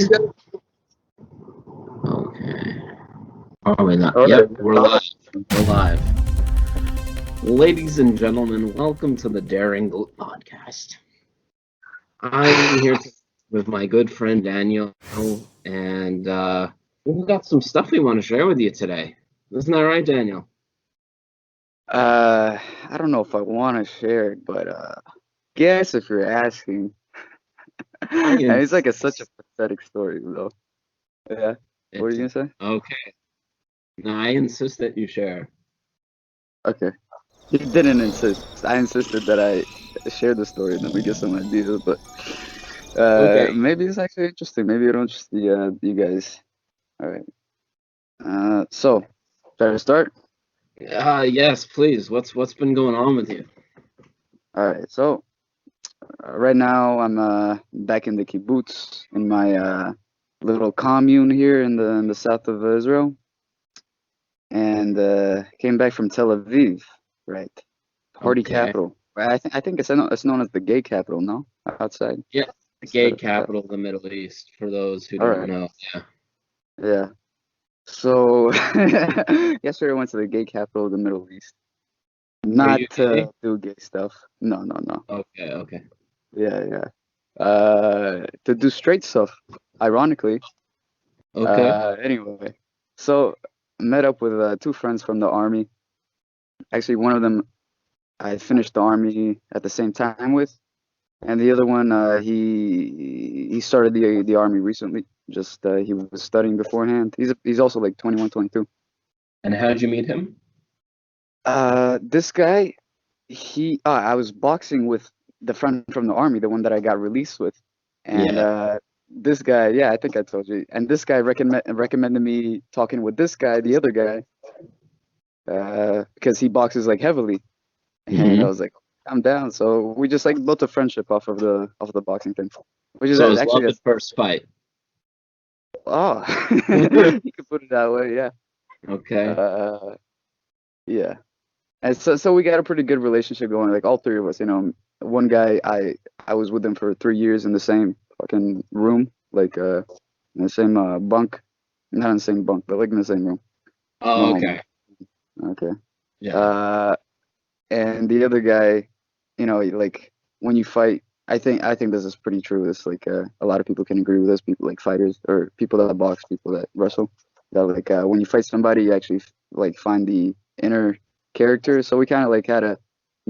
Okay. Are we not? All Yep, right. we're live. We're live. Ladies and gentlemen, welcome to the Daring Goat podcast. I'm here with my good friend Daniel, and we've got some stuff we want to share with you today. Isn't that right, Daniel? I don't know if I want to share it, but guess if you're asking. I And it's like such a insist. pathetic story, though. Yeah. What are It's you gonna say? okay. No, I insist that you share. Okay. He didn't insist. I insisted that I share the story, then we get some ideas. But Okay. maybe it's actually interesting. Maybe it'll interest you guys. All right. So should I start? Yes, please. What's been going on with you? All right. So right now I'm back in the kibbutz in my little commune here in the south of Israel. And came back from Tel Aviv, right? Party Okay. capital. Right? I think it's known as the gay capital, no? Outside. Yeah, the gay capital of the Middle East, for those who All don't right. know. Yeah. Yeah. So yesterday I went to the gay capital of the Middle East. Are Not you to gay? do gay stuff. No, no, no. Okay, okay. Yeah, yeah. To do straight stuff, ironically. Okay. Anyway, so met up with two friends from the army. Actually, one of them I finished the army at the same time with. And the other one, he started the army recently. Just he was studying beforehand. He's also like 21, 22. And how'd you meet him? This guy, I was boxing with the friend from the army, the one that I got released with, and Yeah. this guy, yeah, I think I told you. And this guy recommended me talking with this guy, the other guy, because he boxes like heavily, and I Hmm. was like, I'm down. So we just like built a friendship off of the boxing thing, which is So it was actually love at that's first fight. oh, you could put it that way, yeah. Okay. Uh, yeah. And so we got a pretty good relationship going, like all three of us, you know. One guy I was with him for 3 years in the same fucking room, like in the same bunk. Not in the same bunk, but like in the same room. No Oh, homo. okay. Okay. Yeah. Uh and the other guy, you know, like when you fight, I think this is pretty true. It's like a lot of people can agree with this, people like fighters or people that box, people that wrestle. That like when you fight somebody, you actually like find the inner character. So we kind of like had a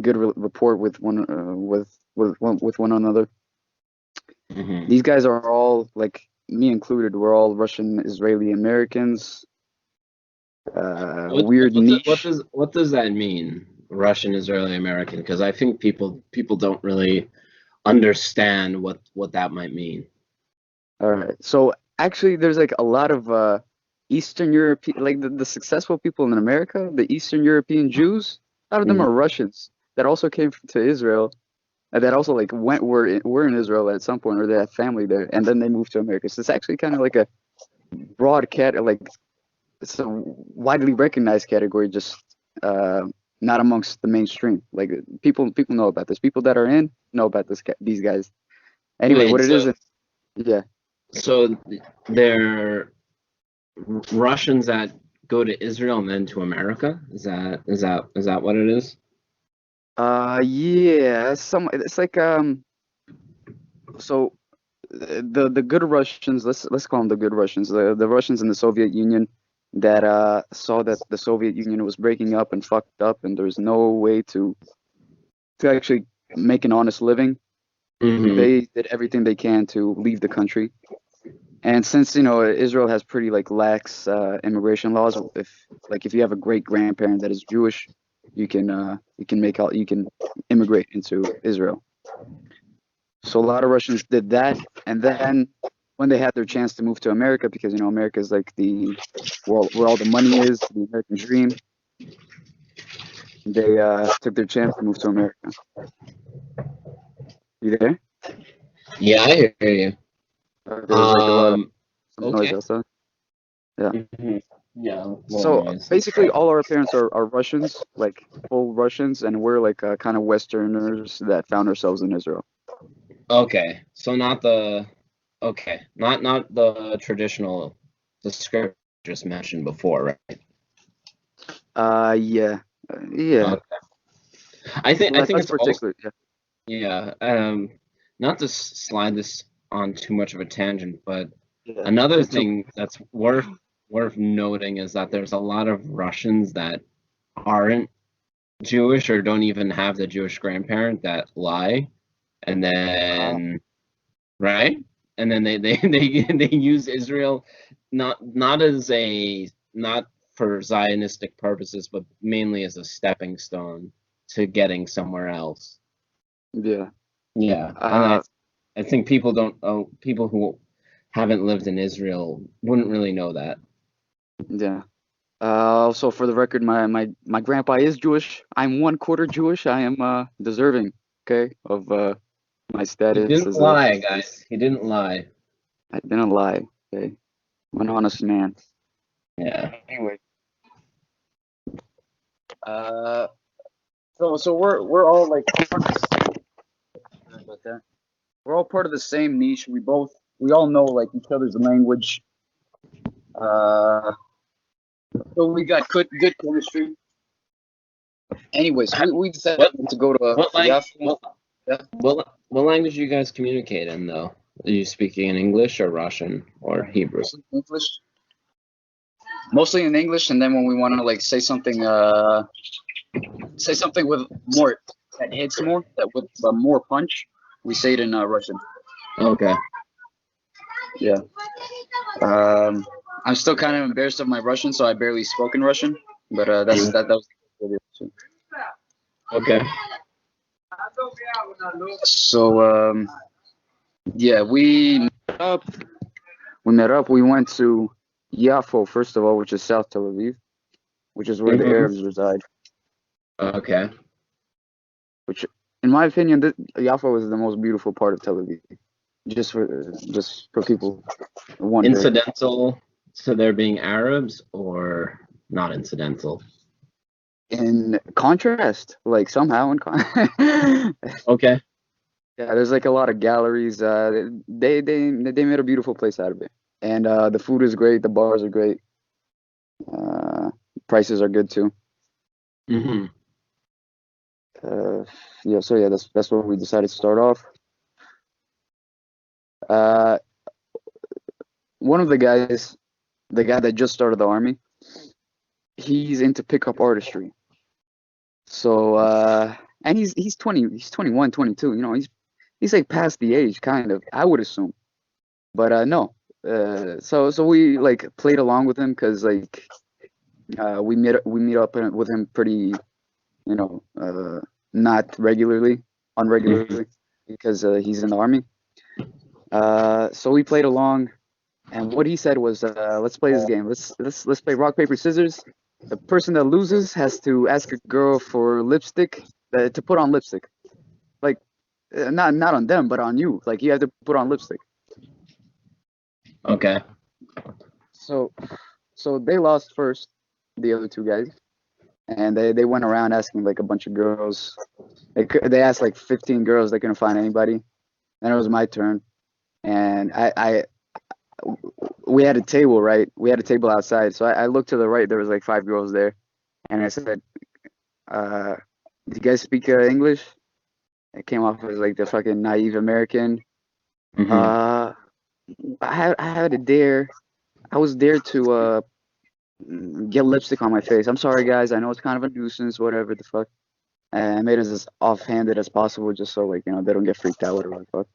good rapport with with one another. Hmm. These guys are all like me included. We're all Russian Israeli Americans. What Weird what does what niche. does what does that mean? Russian, Israeli, American? Because I think people don't really understand what that might mean. All right. So actually, there's like a lot of Eastern European, like the successful people in America, the Eastern European Jews. A lot of them Mhm. are Russians that also came to Israel, and that also like were in Israel at some point, or they had family there, and then they moved to America. So it's actually kind of like a broad like it's a widely recognized category, just uh, not amongst the mainstream. Like people know about this. People that are in know about these guys. Anyway, Wait, what it so is, yeah. so they're Russians that go to Israel and then to America? Is that what it is? Yeah, it's like so the good Russians, let's call them the good Russians, the Russians in the Soviet Union that saw that the Soviet Union was breaking up and fucked up and there's no way to actually make an honest living. Hmm. They did everything they can to leave the country. And since, you know, Israel has pretty like lax immigration laws, if you have a great grandparent that is Jewish, you can immigrate into Israel. So a lot of Russians did that, and then when they had their chance to move to America, because you know America is like the where all the money is, the American dream, they took their chance to move to America. You there? Yeah, I hear you. There's like a lot of some noise Okay. outside. Yeah. Hmm. Yeah, little So noise. That's basically, fine. all our parents are Russians, like full Russians, and we're like kind of Westerners that found ourselves in Israel. Okay, so not the Okay, not the traditional, the script just mentioned before, right? Yeah, yeah. Okay. I think That's it's also, particular. Yeah, yeah. Not to slide this on too much of a tangent, but yeah. another Too. thing that's worth noting is that there's a lot of Russians that aren't Jewish or don't even have the Jewish grandparent that lie, and Uh, then right, and then they use Israel not as a not for Zionistic purposes, but mainly as a stepping stone to getting somewhere else. yeah. Yeah, and Uh, I think people don't people who haven't lived in Israel wouldn't really know that. yeah. Also, for the record, my grandpa is Jewish. I'm one quarter Jewish. I am deserving, okay, of my He status didn't as a. lie, guys. He didn't lie. I didn't lie. Okay, I'm an honest man. Yeah. Anyway, uh, so we're all like part of sorry about that. We're all part of the same niche. We all know like each other's language. Uh, so we got good chemistry. Anyways, we decided What to go to what lang Yafo. Yeah, what language do you guys communicate in though? Are you speaking in English or Russian or Hebrew? mostly English, mostly in English, and then when we want to like say something with more that hits more, that with more punch, we say it in Russian. Okay. Yeah. Um, I'm still kind of embarrassed of my Russian, so I barely spoke in Russian. But Mm, that was. okay. So yeah, met up. We met up. We went to Yafo first of all, which is South Tel Aviv, which is where the Hmm. Arabs reside. Okay. Which, in my opinion, Yafo is the most beautiful part of Tel Aviv. Just for people wondering. Incidental to there being Arabs or not incidental? In contrast, like somehow Okay. yeah, there's like a lot of galleries. They made a beautiful place out of it, and the food is great. The bars are great. Uh, prices are good too. Hmm. Uh, yeah, so yeah, that's where we decided to start off. Uh, one of the guys, the guy that just started the army, he's into pickup artistry. So and he's 20, he's 21, 22. You know, he's like past the age, kind of. I would assume, but no. So we like played along with him because like we meet up with him pretty, you know, not regularly, Hmm. unregularly, because he's in the army. So we played along, and what he said was, "Let's play this game. Let's play rock paper scissors. The person that loses has to ask a girl for lipstick, to put on lipstick. Like not on them, but on you. Like you have to put on lipstick." Okay. So so they lost first, the other two guys, and they went around asking like a bunch of girls. They asked like 15 girls. They couldn't find anybody. Then it was my turn, and I we had a table, right? We had a table outside. So I looked to the right. There was like five girls there, and I said, uh, "Do you guys speak English?" It came off as like the fucking naive American. Hmm. Uh, I had a dare. I was there to get lipstick on my face. I'm sorry, guys. I know it's kind of a nuisance, whatever the fuck. And I made it as offhanded as possible, just so like they don't get freaked out, whatever the fuck.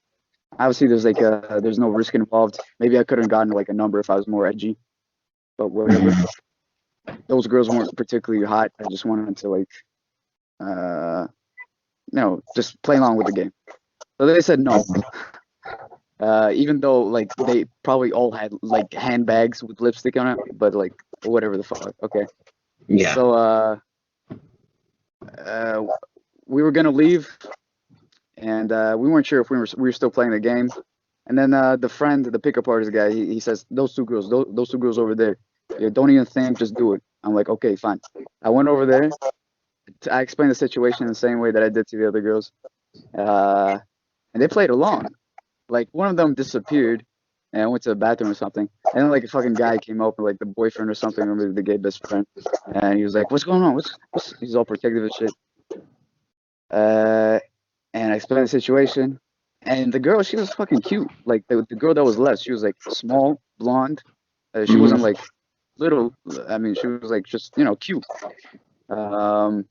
Obviously, there's no risk involved. Maybe I could have gotten like a number if I was more edgy, but whatever. Hmm. Those girls weren't particularly hot. I just wanted to like uh just play along with the game. So they said no. Even though like they probably all had like handbags with lipstick on it, but like whatever the fuck. Okay. Yeah. So uh we were gonna leave, and we weren't sure if we were still playing the game. And then the friend, the pickup artist guy, he says, "Those two girls, those two girls over there. Yeah, don't even think, just do it." I'm like, "Okay, fine." I went over there. I explained the situation in the same way that I did to the other girls, uh, and they played along. Like one of them disappeared. and I went to the bathroom or something. And then like a fucking guy came up, like the boyfriend or something, or maybe the gay best friend, and he was like, "What's going on? What's?" He's all protective and shit. Uh, and I explained the situation, and the girl, she was fucking cute. Like the girl that was left, she was like small, blonde. She wasn't Mm-hmm. like little. I mean, she was like just cute. Um,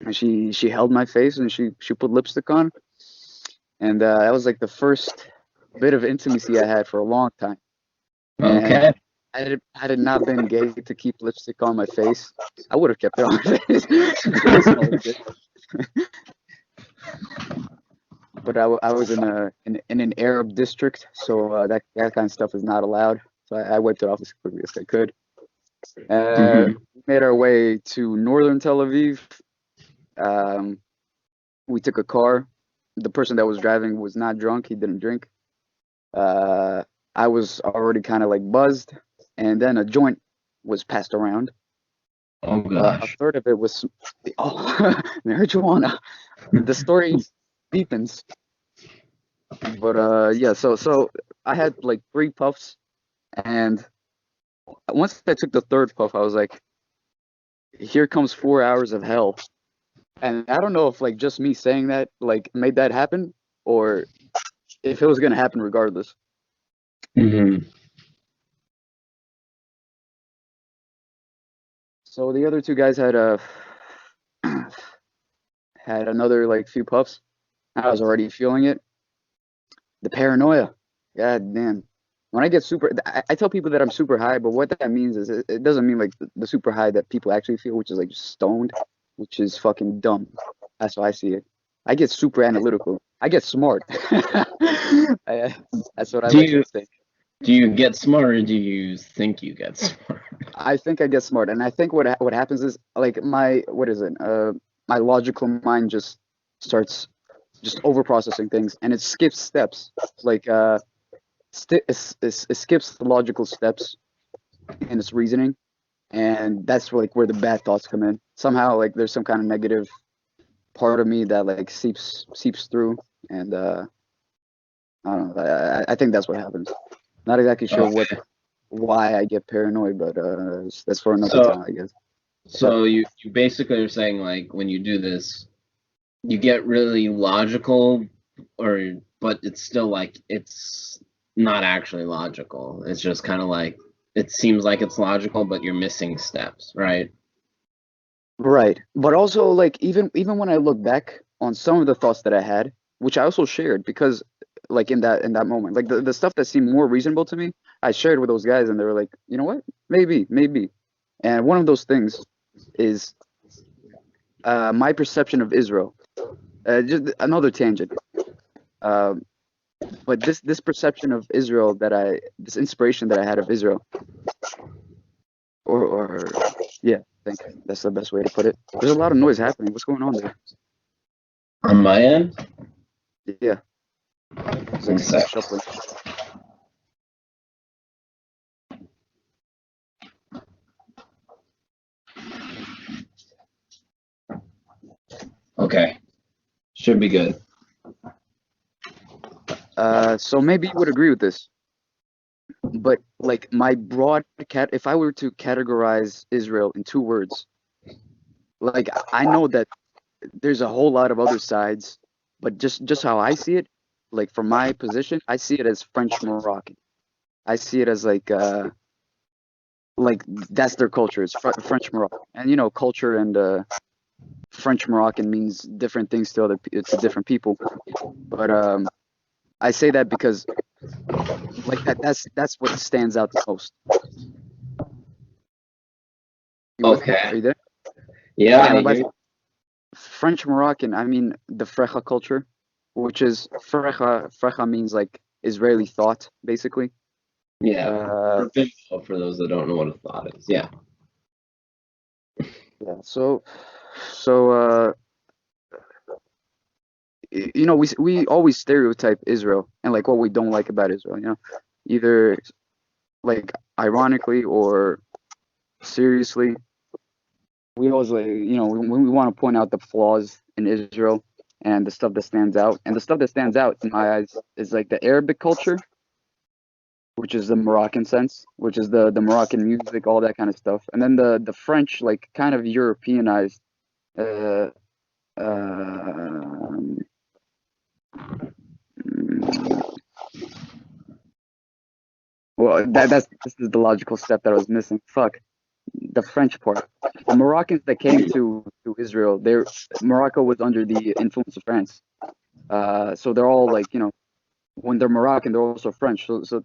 and she held my face and she put lipstick on, and that was like the first bit of intimacy I had for a long time. And Okay. had it not been gay to keep lipstick on my face, I would have kept it on my face because I smell like shit. But I was in an Arab district, so that kind of stuff is not allowed. So I wiped it off as quickly as I could. Mm-hmm. We made our way to northern Tel Aviv. Um, we took a car. The person that was driving was not drunk. He didn't drink. Uh, I was already kind of like buzzed, and then a joint was passed around. Oh A gosh. third of it was marijuana. The story deepens, but yeah. So I had like 3 puffs, and once I took the third puff, I was like, "Here comes 4 hours of hell." And I don't know if like just me saying that like made that happen, or if it was gonna happen regardless. Mm-hmm. So the other two guys had had another like few puffs. I was already feeling it. The paranoia. God damn. When I get super, I tell people that I'm super high, but what that means is it doesn't mean like the super high that people actually feel, which is like just stoned, which is fucking dumb. That's how I see it. I get super analytical. I get smart. I, that's what I Do like to you think. do you get smart or do you think you get smart? I think I get smart, and I think what happens is like my what is it? My logical mind just starts just over processing things, and it skips steps. Like it skips the logical steps in its reasoning, and that's like where the bad thoughts come in. Somehow, like there's some kind of negative part of me that like seeps through, and I don't know. I think that's what happens. Not exactly sure Okay. why I get paranoid, but that's for another So time, I guess. What's up? so you basically are saying like when you do this, you get really logical or but it's still like it's not actually logical. It's just kind of like it seems like it's logical, but you're missing steps, right? Right. But also like even when I look back on some of the thoughts that I had, which I also shared because like in that moment, like the stuff that seemed more reasonable to me, I shared with those guys and they were like, "You know what? Maybe." And one of those things is my perception of Israel. Just another tangent. Um, but this perception of Israel this inspiration that I had of Israel, or yeah, I think that's the best way to put it. There's a lot of noise happening. What's going on there? On my end, Yeah. It's one like some sec. shuffling. Okay, should be good. So maybe you would agree with this, but like my broad if I were to categorize Israel in 2 words, like I know that there's a whole lot of other sides, but just how I see it, like from my position, I see it as French Moroccan. I see it as like that's their culture. It's French Moroccan, and culture and French Moroccan means different things to to different people. But I say that because like that's what stands out the most. You with me? Are Okay. you there? Yeah, I And by hear you. French Moroccan, I mean the Frecha culture, which is Frecha means like Israeli thought, basically. Yeah. Uh, For visual, for those that don't know what a thought is. Yeah. yeah. So we always stereotype Israel and like what we don't like about Israel. Either like ironically or seriously. We always like when we want to point out the flaws in Israel and the stuff that stands out. And the stuff that stands out in my eyes is like the Arabic culture which is the Moroccan sense, which is the Moroccan music, all that kind of stuff. And then the French, like kind of Europeanized. Uh, um, well, this is the logical step that I was missing. Fuck, the French part. The Moroccans that came to Israel, Morocco was under the influence of France. So they're all like, when they're Moroccan, they're also French. So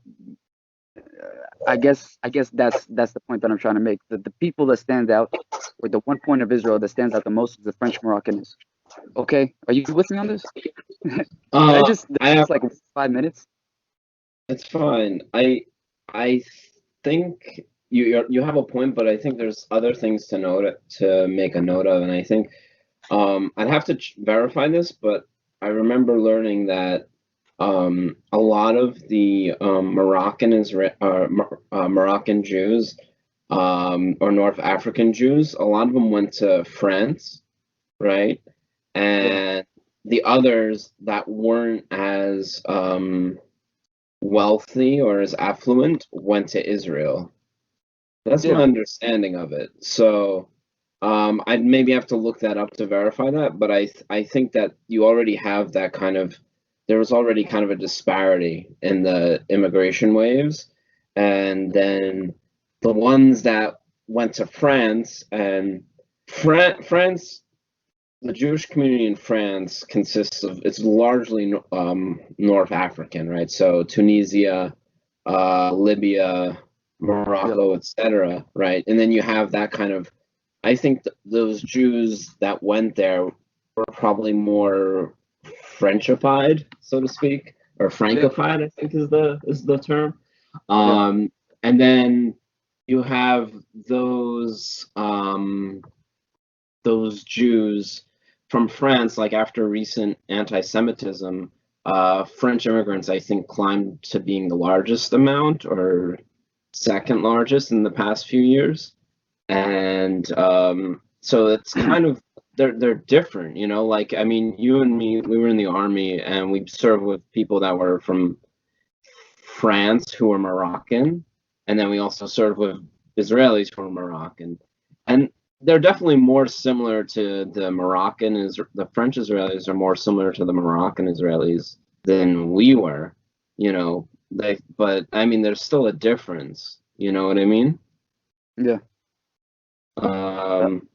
I guess that's the point that I'm trying to make. The people that stand out, or the one point of Israel that stands out the most, is the French Moroccans. Okay, are you with me on this? Can I Uh, just I have. like 5 minutes? It's fine. I think you have a point, but I think there's other things to make a note of, and I think I'd have to verify this, but I remember learning that a lot of the Moroccan Jews or North African Jews, a lot of them went to France, right? Yeah, And the others that weren't as wealthy or as affluent went to Israel. That's my yeah, understanding of it. So I'd maybe have to look that up to verify that, but I think that you already have that kind of there was already kind of a disparity in the immigration waves, and then the ones that went to France and France, the Jewish community in France consists of it's largely North African, right? So Tunisia, Libya, yeah, Morocco, etc., right? And then you have that kind of I think those Jews that went there were probably more Frenchified, so to speak, or yeah, Francofied, I think is the term. yeah, And then you have those Jews from France, like after recent anti-Semitism, French immigrants, I think, climbed to being the largest amount or second largest in the past few years. And so it's kind of they're different, like I mean, you and me, we were in the army and we served with people that were from France who were Moroccan, and then we also served with Israelis who were Moroccan, and they're definitely more similar to the French Israelis are more similar to the Moroccan Israelis than we were, but I mean, there's still a difference, you know what I mean? yeah. Um,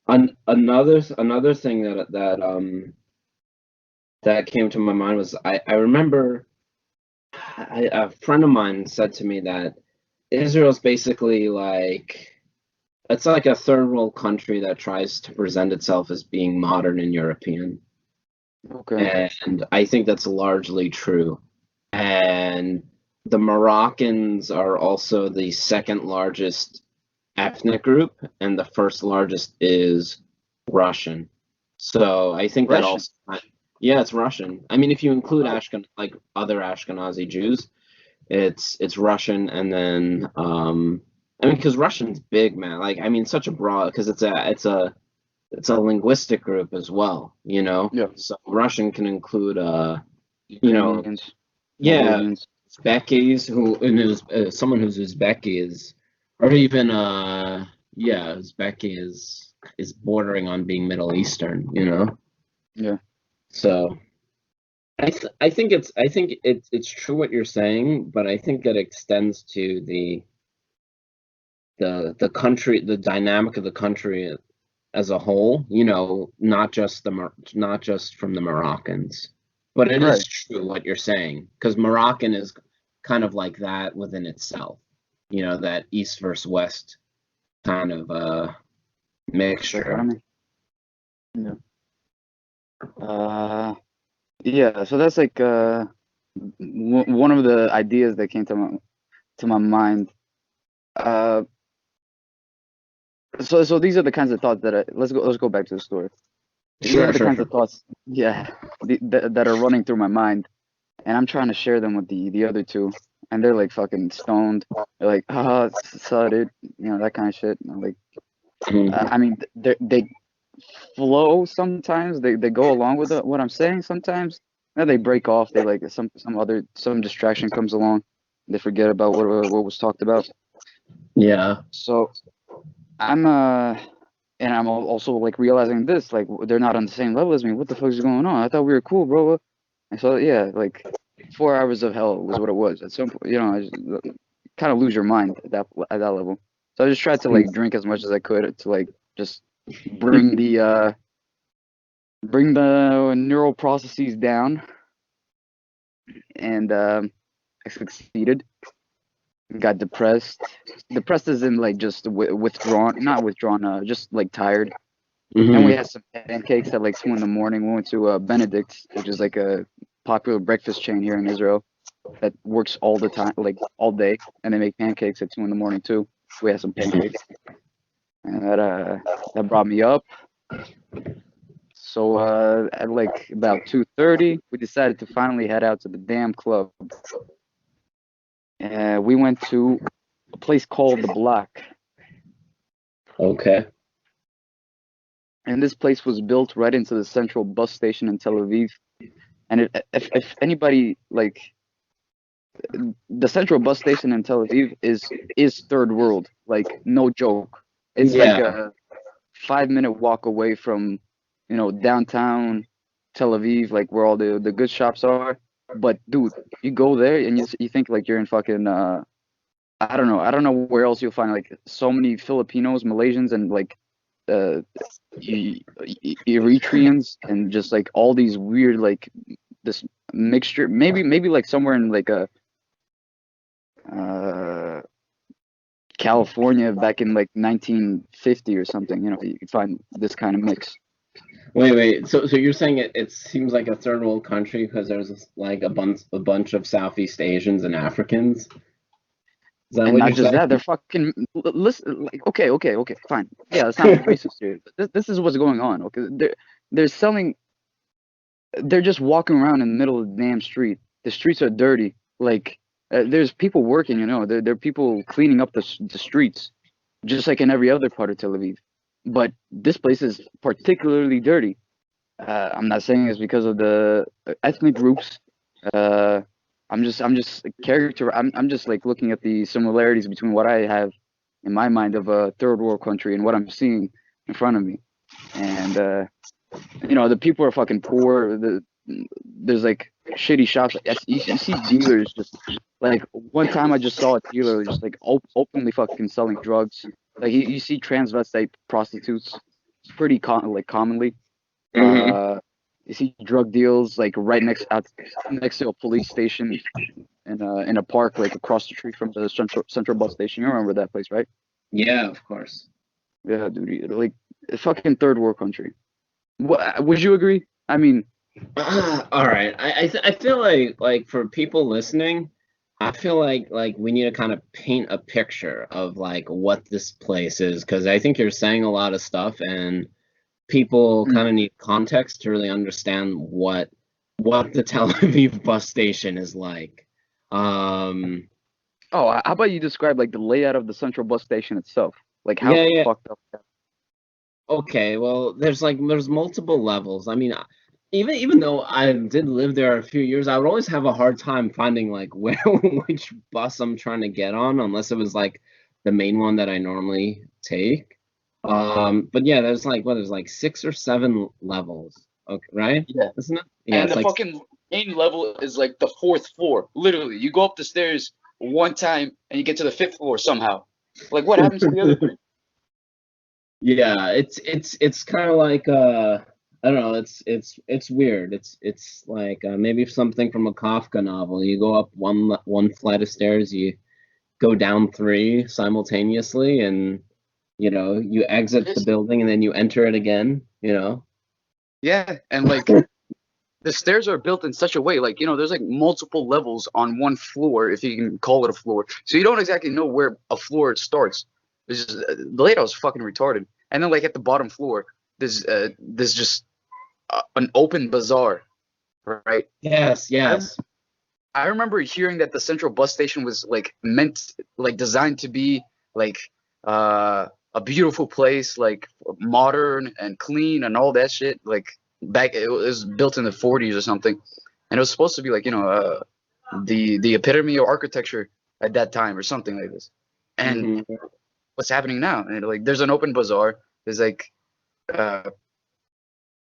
another thing that came to my mind was I remember a friend of mine said to me that Israel's basically like it's like a third world country that tries to present itself as being modern and European. Okay. And I think that's largely true. And the Moroccans are also the second largest ethnic group, and the first largest is Russian. So I think that Russian. also, yeah, it's Russian. I mean, if you include like other Ashkenazi Jews, it's Russian, and then I mean, because Russian's big, man. Like, I mean, such a broad because it's a linguistic group as well, Yeah. So Russian can include you know, Ukrainians, yeah, Mongolians. Uzbekis who and someone who's Uzbeki is, or even yeah, Uzbeki is bordering on being Middle Eastern. Yeah. So I think it's true what you're saying, but I think it extends to the country, the dynamic of the country as a whole, not just from the Moroccans. But it Right. is true what you're saying, because Moroccan is kind of like that within itself. That East versus West kind of mixture. Dichotomy. Yeah. Uh, yeah. So that's like one of the ideas that came to my mind. Uh, so these are the kinds of thoughts that let's go back to the story. These are Sure, the sure, kinds of sure. thoughts, yeah, that are running through my mind, and I'm trying to share them with the other two, and they're like fucking stoned. They're like, so dude, that kind of shit. And I'm like, Mhm. I mean, they flow sometimes. They go along with what I'm saying sometimes. And they break off. They like some distraction comes along. They forget about what was talked about. Yeah. So I'm and I'm also like realizing this, like they're not on the same level as me. What the fuck is going on? I thought we were cool, bro. And so yeah, like 4 hours of hell was what it was. At some point, kind of lose your mind at that level. So I just tried to like drink as much as I could to like just bring the neural processes down, and I succeeded. Got depressed. Depressed as in like just withdrawn, not withdrawn, just like tired. And we Hmm. had some pancakes at like 2 in the morning. We went to Benedict's, which is like a popular breakfast chain here in Israel that works all the time, like all day, and they make pancakes at 2 in the morning too. We had some pancakes, and that brought me up. So at like about 2:30, we decided to finally head out to the damn club. We went to a place called the Block, Okay. and this place was built right into the central bus station in Tel Aviv. And if anybody like the central bus station in Tel Aviv is third world, like no joke. It's like Yeah. a 5 minute walk away from, downtown Tel Aviv, like where all the good shops are. But dude, you go there and you think like you're in fucking I don't know where else you'll find like so many Filipinos, Malaysians, and like uh Eritreans, and just like all these weird like this mixture. Maybe like somewhere in like a uh California back in like 1950 or something. You could find this kind of mix. Wait. So you're saying it seems like a third world country because there's like a bunch of Southeast Asians and Africans? Is that And what not you're just saying? that, they're fucking listen. Like, okay, fine. Yeah, let's not be racist here. This is what's going on. Okay, they're selling. They're just walking around in the middle of the damn street. The streets are dirty. Like there's people working. There are people cleaning up the streets, just like in every other part of Tel Aviv. But this place is particularly dirty. I'm not saying it's because of the ethnic groups. Uh, I'm just a character. I'm just like looking at the similarities between what I have in my mind of a third world country and what I'm seeing in front of me. And the people are fucking poor. There's like shitty shops. You see dealers just like one time I just saw a dealer just like openly fucking selling drugs. Like you see transvestite prostitutes pretty commonly. Hmm. Uh, you see drug deals like right next to a police station in a park like across the street from the central bus station. You remember that place, right? Yeah, of course. Yeah, dude. Like it's fucking third world country. What would you agree? I mean, All right. I feel like for people listening, I feel like we need to kind of paint a picture of like what this place is because I think you're saying a lot of stuff and people mm, kind of need context to really understand what the Tel Aviv bus station is like. Um, oh, how about you describe like the layout of the central bus station itself? Like how yeah. fucked up. Okay, well, there's multiple levels. I mean, even though I did live there a few years, I would always have a hard time finding like where which bus I'm trying to get on, unless it was like the main one that I normally take. But yeah, there's like 6 or 7 levels. Okay, right? Yeah. Isn't it? Yeah, And it's the like fucking main level is like the fourth floor. Literally, you go up the stairs one time and you get to the fifth floor somehow. Like what happens to the other three? yeah, it's kind of like I don't know, it's weird. It's like maybe something from a Kafka novel. You go up one flight of stairs, you go down 3 simultaneously, and you exit the Yes. building and then you enter it again. Yeah, and like the stairs are built in such a way, like there's like multiple levels on one floor, if you can call it a floor. So you don't exactly know where a floor starts. The layout was fucking retarded. And then like at the bottom floor, there's just an open bazaar, right? Yes, I yes. I remember hearing that the central bus station was like meant like designed to be like a beautiful place, like modern and clean and all that shit. Like back it was built in the 40s or something, and it was supposed to be like the epitome of architecture. at that time or something like this. And Hmm. what's happening now? And like there's an open bazaar. There's like uh,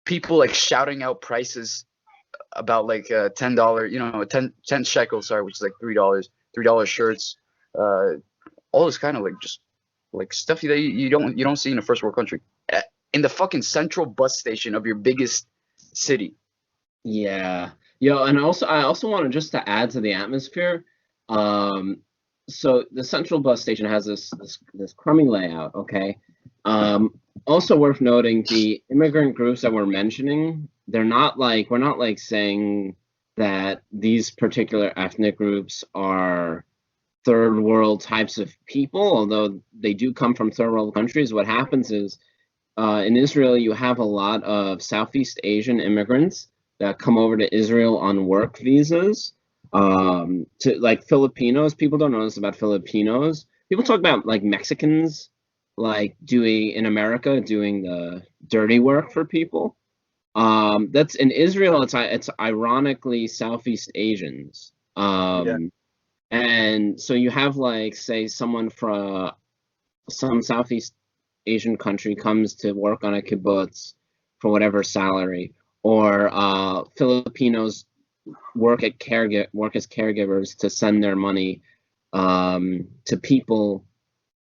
people like shouting out prices about like $10, 10 shekels, sorry, which is like $3 shirts, uh, all this kind of like just like stuff that you don't see in a first world country. In the fucking central bus station of your biggest city. Yeah. And also I also wanted just to add to the atmosphere. Um, so the central bus station has this crummy layout, okay? Also worth noting, the immigrant groups that we're mentioning, we're not like saying that these particular ethnic groups are third world types of people, although they do come from third world countries. What happens is in Israel, you have a lot of Southeast Asian immigrants that come over to Israel on work visas. To like Filipinos, people don't know this about Filipinos. People talk about like Mexicans, like doing in America, doing the dirty work for people. That's in Israel. It's ironically Southeast Asians. Yeah. And so you have like say someone from some Southeast Asian country comes to work on a kibbutz for whatever salary, or Filipinos work as caregivers to send their money to people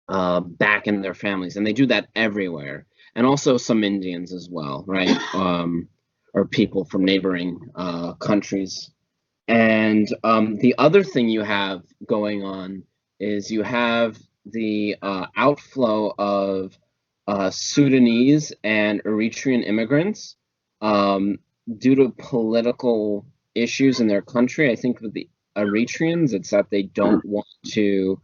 back in their families, and they do that everywhere. And also some Indians as well, right? Or people from neighboring countries. And the other thing you have going on is you have the outflow of Sudanese and Eritrean immigrants um, due to political issues in their country. I think with the Eritreans, it's that they don't want to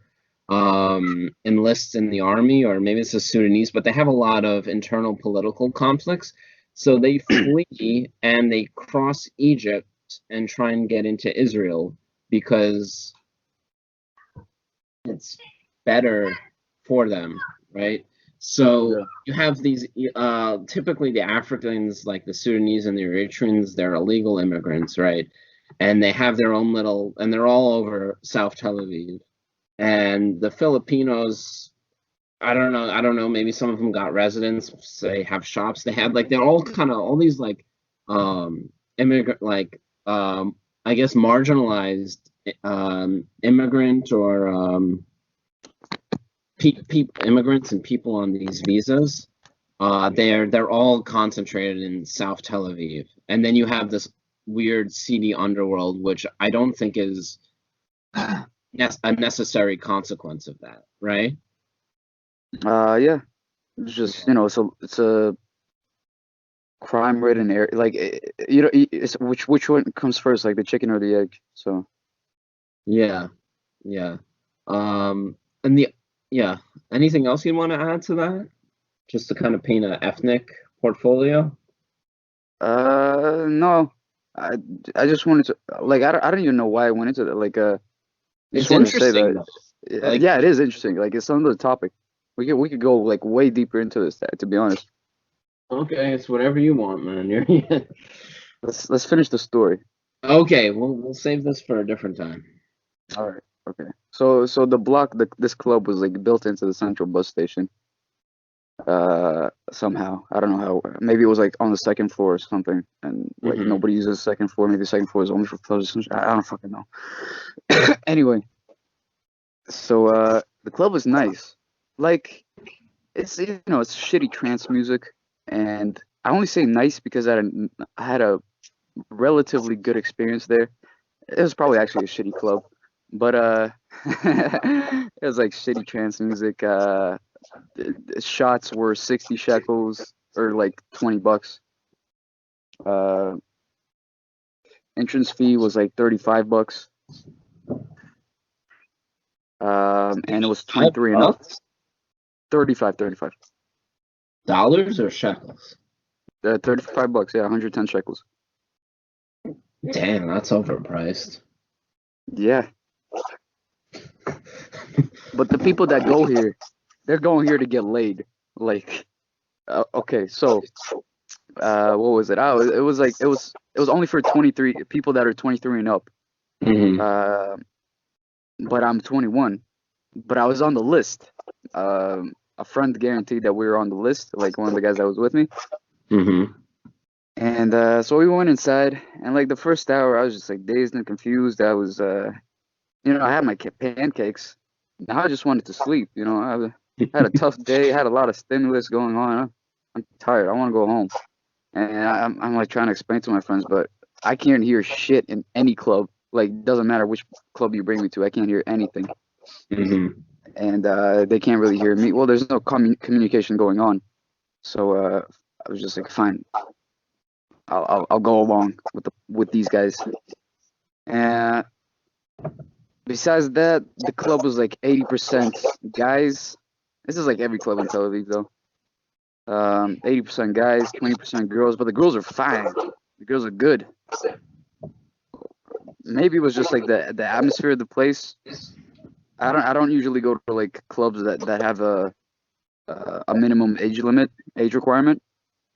enlist in the army, or maybe it's the Sudanese, but they have a lot of internal political conflicts. So they flee and they cross Egypt and try and get into Israel because it's better for them, right? So Yeah. you have these typically the Africans, like the Sudanese and the Eritreans, they're illegal immigrants, right? And they have their own little, and they're all over South Tel Aviv. And the Filipinos, I don't know, maybe some of them got residence, they have shops, they have like they're all kind of all these like immigrant like I guess marginalized immigrant or immigrants and people on these visas. They're all concentrated in South Tel Aviv, and then you have this weird seedy underworld, which I don't think is a necessary consequence of that, right? Yeah. It's just it's a crime-ridden area. Like it's which one comes first, like the chicken or the egg? So Yeah, yeah. And the yeah. Anything else you'd want to add to that? Just to kind of paint an ethnic portfolio? no, I I just wanted to like I don't even know why I went into that. Like I just It's wanted to say interesting that though. Like, yeah, it is interesting. Like it's another topic. We could go like way deeper into this. To be honest, okay, it's whatever you want, man. let's finish the story. Okay, we'll save this for a different time. All right. Okay. So this club was like built into the central bus station. Somehow I don't know how. Maybe it was like on the second floor or something, and like Hmm. nobody uses the second floor. Maybe the second floor is only for clubs. I don't fucking know. Anyway, so the club was nice. Like it's shitty trance music, and I only say nice because I had a relatively good experience there. It was probably actually a shitty club, but it was like shitty trance music. The shots were 60 shekels or like $20. Uh, Entrance fee was like $35. And it was Five 23 and up. bucks? 35. Dollars or shekels? $35, yeah, 110 shekels. Damn, that's overpriced. Yeah, but the people that go here, they're going here to get laid. Like, okay, so what was it? Oh, it was like it was only for 23 people that are 23 and up. Hmm. Uh, but I'm 21. But I was on the list. A friend guaranteed that we were on the list, like one of the guys that was with me. Mm-hmm. And so we went inside, and like the first hour, I was just like dazed and confused. I was, I had my pancakes. Now I just wanted to sleep. I had a tough day, had a lot of stimulus going on. I'm tired. I want to go home. And I'm like trying to explain to my friends, but I can't hear shit in any club. Like, doesn't matter which club you bring me to, I can't hear anything. Mm-hmm. And they can't really hear me. Well, there's no communication going on. So I was just like, fine, I'll go along with these guys. And besides that, the club was like 80% guys. This is like every club in Tel Aviv, though. 80% guys, 20% girls, but the girls are fine. The girls are good. Maybe it was just like the atmosphere of the place. I don't usually go to like clubs that have a minimum age requirement.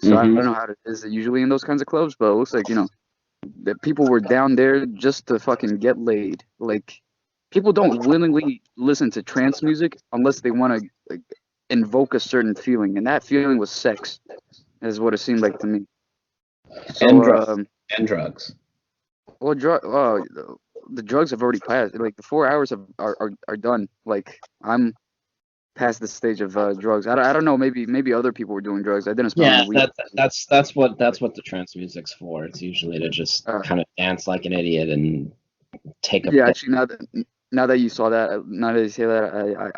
So I don't Mm-hmm. know how it is usually in those kinds of clubs, but it looks like that people were down there just to fucking get laid. Like people don't willingly listen to trance music unless they want to like invoke a certain feeling, and that feeling was sex, is what it seemed like to me. And So drugs. And drugs. well, the drugs have already passed. Like the 4 hours are done. Like I'm past the stage of drugs. I don't know. Maybe other people were doing drugs. I didn't smell Yeah, any weed. that's what the trance music's for. It's usually to just Uh, kind of dance like an idiot and take a yeah, piss. actually, now that you saw that, now that you say that,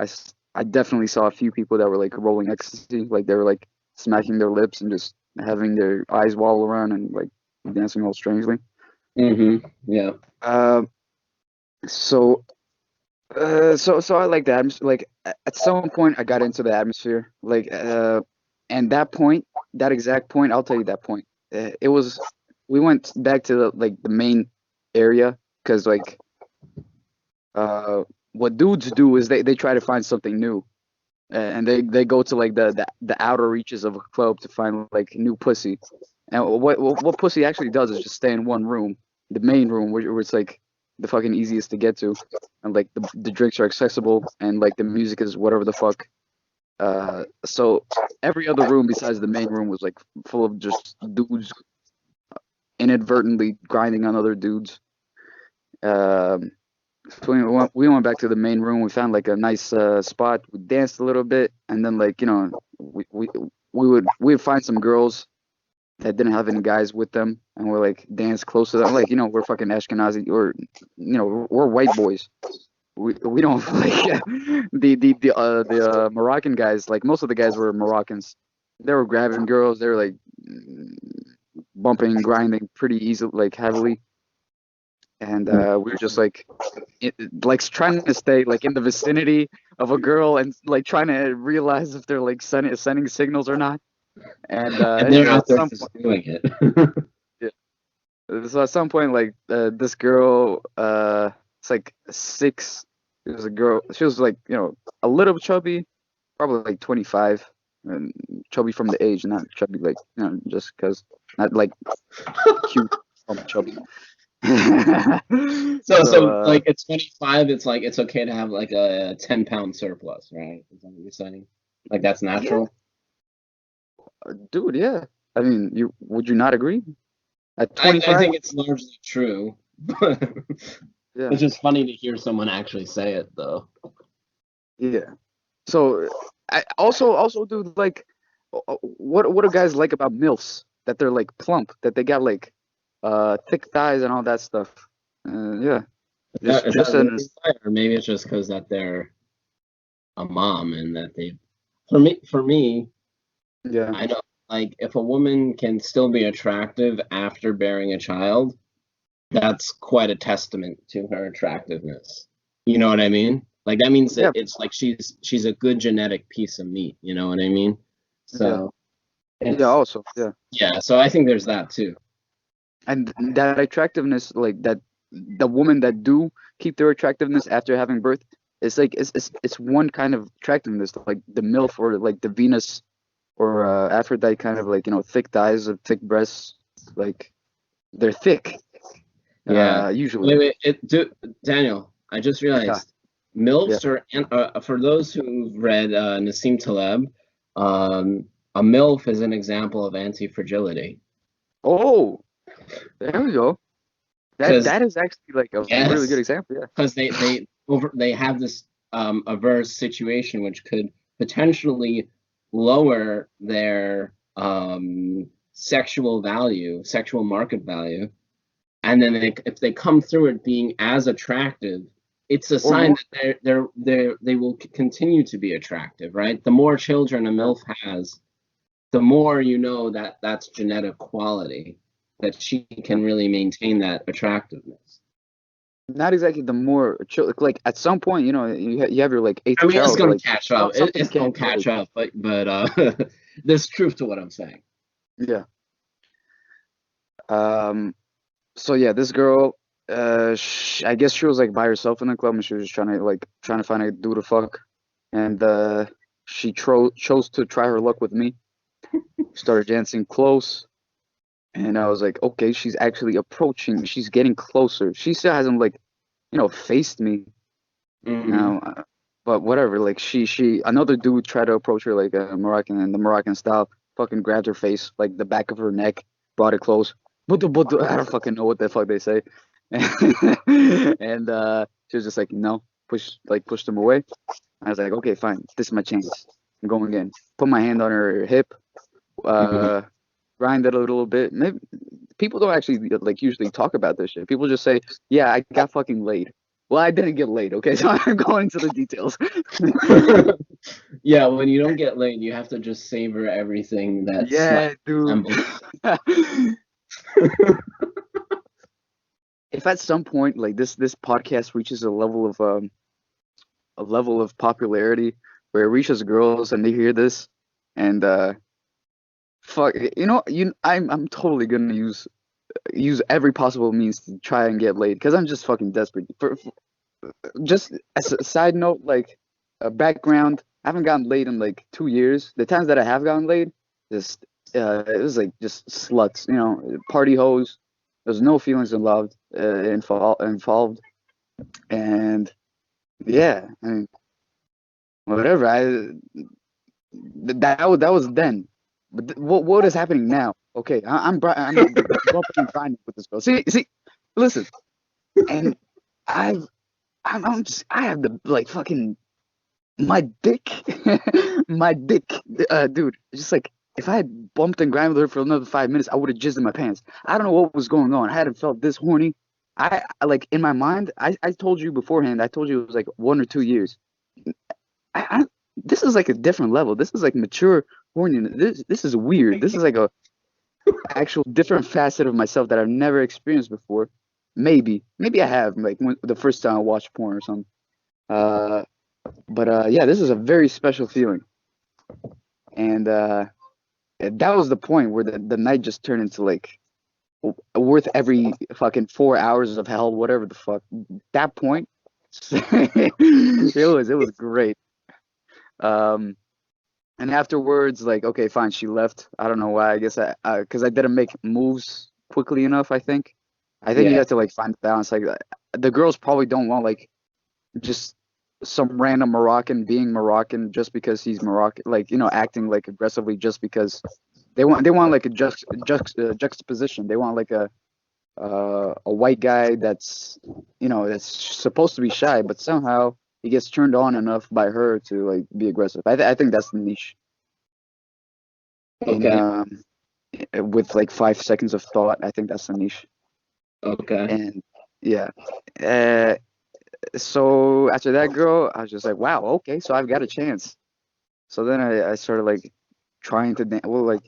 I definitely saw a few people that were like rolling ecstasy, like they were like smacking their lips and just having their eyes wobble around and like dancing all strangely. Mm-hmm. Yeah. Uh, so so I like the atmosphere. Like at some point, I got into the atmosphere. Like and that point, that exact point, I'll tell you that point. It was we went back to the main area because like uh what dudes do is they try to find something new. And they go to like the outer reaches of a club to find like new pussy. And what pussy actually does is just stay in one room, the main room where it's like the fucking easiest to get to, and like the drinks are accessible and like the music is whatever the fuck. So every other room besides the main room was like full of just dudes inadvertently grinding on other dudes. Um, so we went back to the main room. We found like a nice spot. We danced a little bit, and then like we would find some girls that didn't have any guys with them, and we're like dance close to them. Like we're fucking Ashkenazi, or we're white boys. We don't like the Moroccan guys. Like most of the guys were Moroccans. They were grabbing girls. They were like bumping, grinding pretty easily, like heavily, and we were just like trying to stay like in the vicinity of a girl and like trying to realize if they're like sending signals or not. And And they're anyway, out at there some just point, doing it. yeah. So at some point, like this girl, it's like six. It was a girl. She was like a little chubby, probably like 25, and chubby from the age, not chubby like just because, not like cute chubby. So So like at 25, it's like it's okay to have like a 10-pound surplus, right? Is that what you're saying? Like that's yeah, natural? dude, yeah. I mean, would you not agree? At I 25, think it's largely true. But yeah, it's just funny to hear someone actually say it though. yeah. So I also do like what do guys like about MILFs? That they're like plump, that they got like thick thighs and all that stuff. Yeah, Is just that really an why? Or maybe it's just because that they're a mom and that they for me, yeah, I know like if a woman can still be attractive after bearing a child, that's quite a testament to her attractiveness. You know what I mean? Like that means that yeah, it's like she's a good genetic piece of meat, you know what I mean? yeah, So yeah. it's Also, yeah, yeah, so I think there's that too. and that attractiveness, like that, the women that do keep their attractiveness after having birth, it's like it's one kind of attractiveness, like the MILF or like the Venus or Aphrodite kind of like thick thighs or thick breasts, like they're thick Yeah. usually. Wait, Daniel, I just Yeah. realized Yeah. MILFs are for those who've read Nassim Taleb. A MILF is an example of anti-fragility. Oh, there we go. Because That is actually like a really good yes, example. Yeah. because they have this averse situation which could potentially lower their sexual market value, and then if they come through it being as attractive, it's a Or sign more. that they will continue to be attractive, right? The more children a Yeah. MILF has, the more you know that that's genetic quality, that she Yeah. can really maintain that attractiveness. Not exactly the more like at some point, you have your like I eighth mean, it's child, gonna like catch up. something It's can't gonna be right. catch up, but there's truth to what I'm saying. Yeah. Um. So yeah, this girl, I guess she was like by herself in the club, and she was just trying to find a dude to fuck, and she chose to try her luck with me. Started dancing close, and I was like, okay, she's actually approaching. She's getting closer. She still hasn't like, faced me. Hmm. Now, but whatever. Like another dude tried to approach her like a Moroccan in the Moroccan style. Fucking grabbed her face, like the back of her neck, brought it close. Budu, I don't fucking know what the fuck they say. And she was just like, no, pushed him away. I was like, okay, fine, this is my chance. I'm going in. Put my hand on her hip, Hmm. uh, grind it a little bit. Maybe people don't actually like usually talk about this shit. People just say, "Yeah, I got fucking laid." Well, I didn't get laid. Okay, so I'm going into the details. Yeah, when you don't get laid, you have to just savor everything that slightly Yeah, dude. resembles. If at some point like this podcast reaches a level of popularity where it reaches girls and they hear this and fuck, I'm totally gonna use every possible means to try and get laid because I'm just fucking desperate. Just as a side note, like a background, I haven't gotten laid in like 2 years. The times that I have gotten laid, just it was like just sluts, party hoes. There's no feelings involved, and yeah, I mean, whatever. That was then, but what is happening now? Okay, I'm bumping and grinding with this girl. See, listen, and I've I have the like fucking my dick, my dick, dude. Just like if I had bumped and grinded with her for another 5 minutes, I would have jizzed in my pants. I don't know what was going on. I hadn't felt this horny. Like in my mind. I told you beforehand. I told you it was like 1 or 2 years. I this is like a different level. This is like mature horniness. This is weird. This is like a actual different facet of myself that I've never experienced before. Maybe I have like the first time I watched porn or something. Uh, but yeah, this is a very special feeling, and that was the point where the night just turned into like worth every fucking 4 hours of hell, whatever the fuck. That point, it was great. Um, and afterwards, like, okay, fine, she left. I don't know why. I guess because I didn't make moves quickly enough. I think you Yeah. have to like find the balance. Like the girls probably don't want like just some random Moroccan being Moroccan just because he's Moroccan, like acting like aggressively just because they want like a juxtaposition. They want like a white guy that's supposed to be shy, but somehow he gets turned on enough by her to like be aggressive. I think that's the niche in Okay. with like 5 seconds of thought. I think that's the niche, Okay. and yeah. Uh, so after that girl, I was just like, wow, okay, so I've got a chance. So then I started like trying to dance. Well, like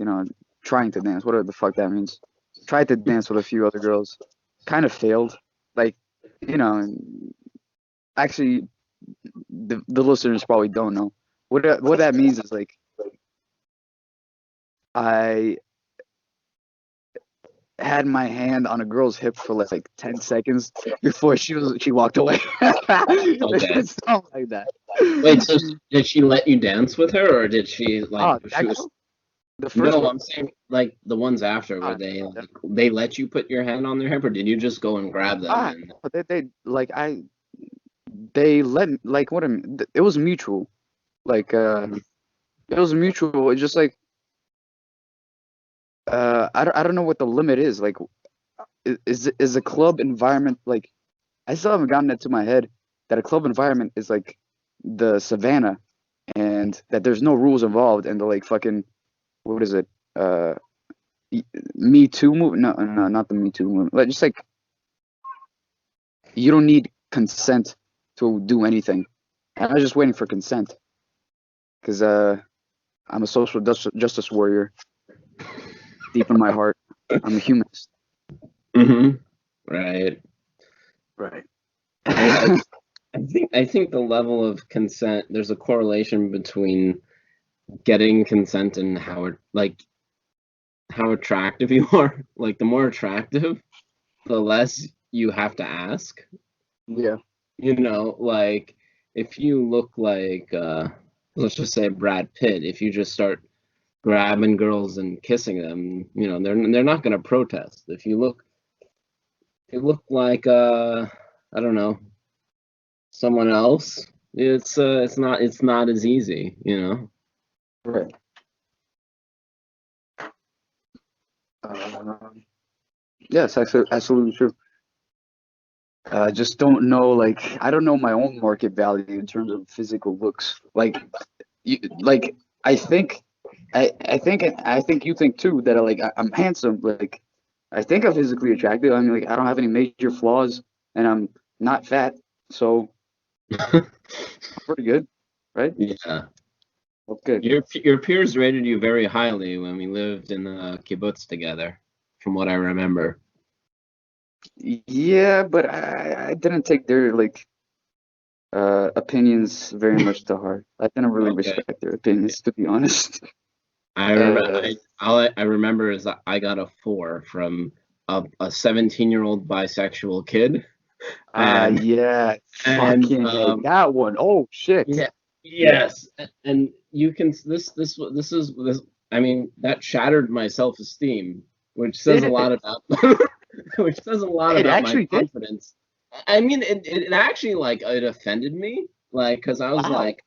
trying to dance, whatever the fuck that means. Tried to dance with a few other girls, kind of failed. Like, you know, actually, the listeners probably don't know what that means is like I had my hand on a girl's hip for like 10 seconds before she walked away. Okay. Something like that. Wait, so did she let you dance with her, or did she Oh, she that was? girl, the first No, one. I'm saying like the ones after, where Ah, they that- they let you put your hand on their hip, or did you just go and grab them and? no, they like they let like what I mean, it was mutual. Like it was mutual. It's just like I don't know what the limit is. Like is a club environment like I still haven't gotten it to my head that a club environment is like the savannah and that there's no rules involved and the like fucking what is it? Me Too movement? No, not the Me Too movement. Like just like you don't need consent to do anything. And I was just waiting for consent because I'm a social justice warrior deep in my heart. I'm a humanist. Mm-hmm. Right. Right. I, I think the level of consent, there's a correlation between getting consent and how attractive you are. Like the more attractive, the less you have to ask. Yeah. Like if you look like let's just say Brad Pitt, if you just start grabbing girls and kissing them, they're not gonna protest. If you look like I don't know, someone else, it's not as easy. Right. Um, yes, absolutely true. Just don't know, like, I don't know my own market value in terms of physical looks. Like, I think, I think you think too that I'm handsome. Like, I think I'm physically attractive. I mean, like, I don't have any major flaws, and I'm not fat, so I'm pretty good, right? Yeah. Okay. Your peers rated you very highly when we lived in the kibbutz together, from what I remember. Yeah, but I didn't take their opinions very much to heart. I didn't really Okay. respect their opinions, to be honest. I remember. Uh, I remember is that I got a 4 from a 17-year-old bisexual kid, and yeah, and fucking hey, that one. Oh shit. yeah, yes, and you can this. I mean, that shattered my self-esteem, which says Did a lot it? about which says a lot It about my actually did. confidence. I mean, it actually like it offended me, like because I was Wow. like,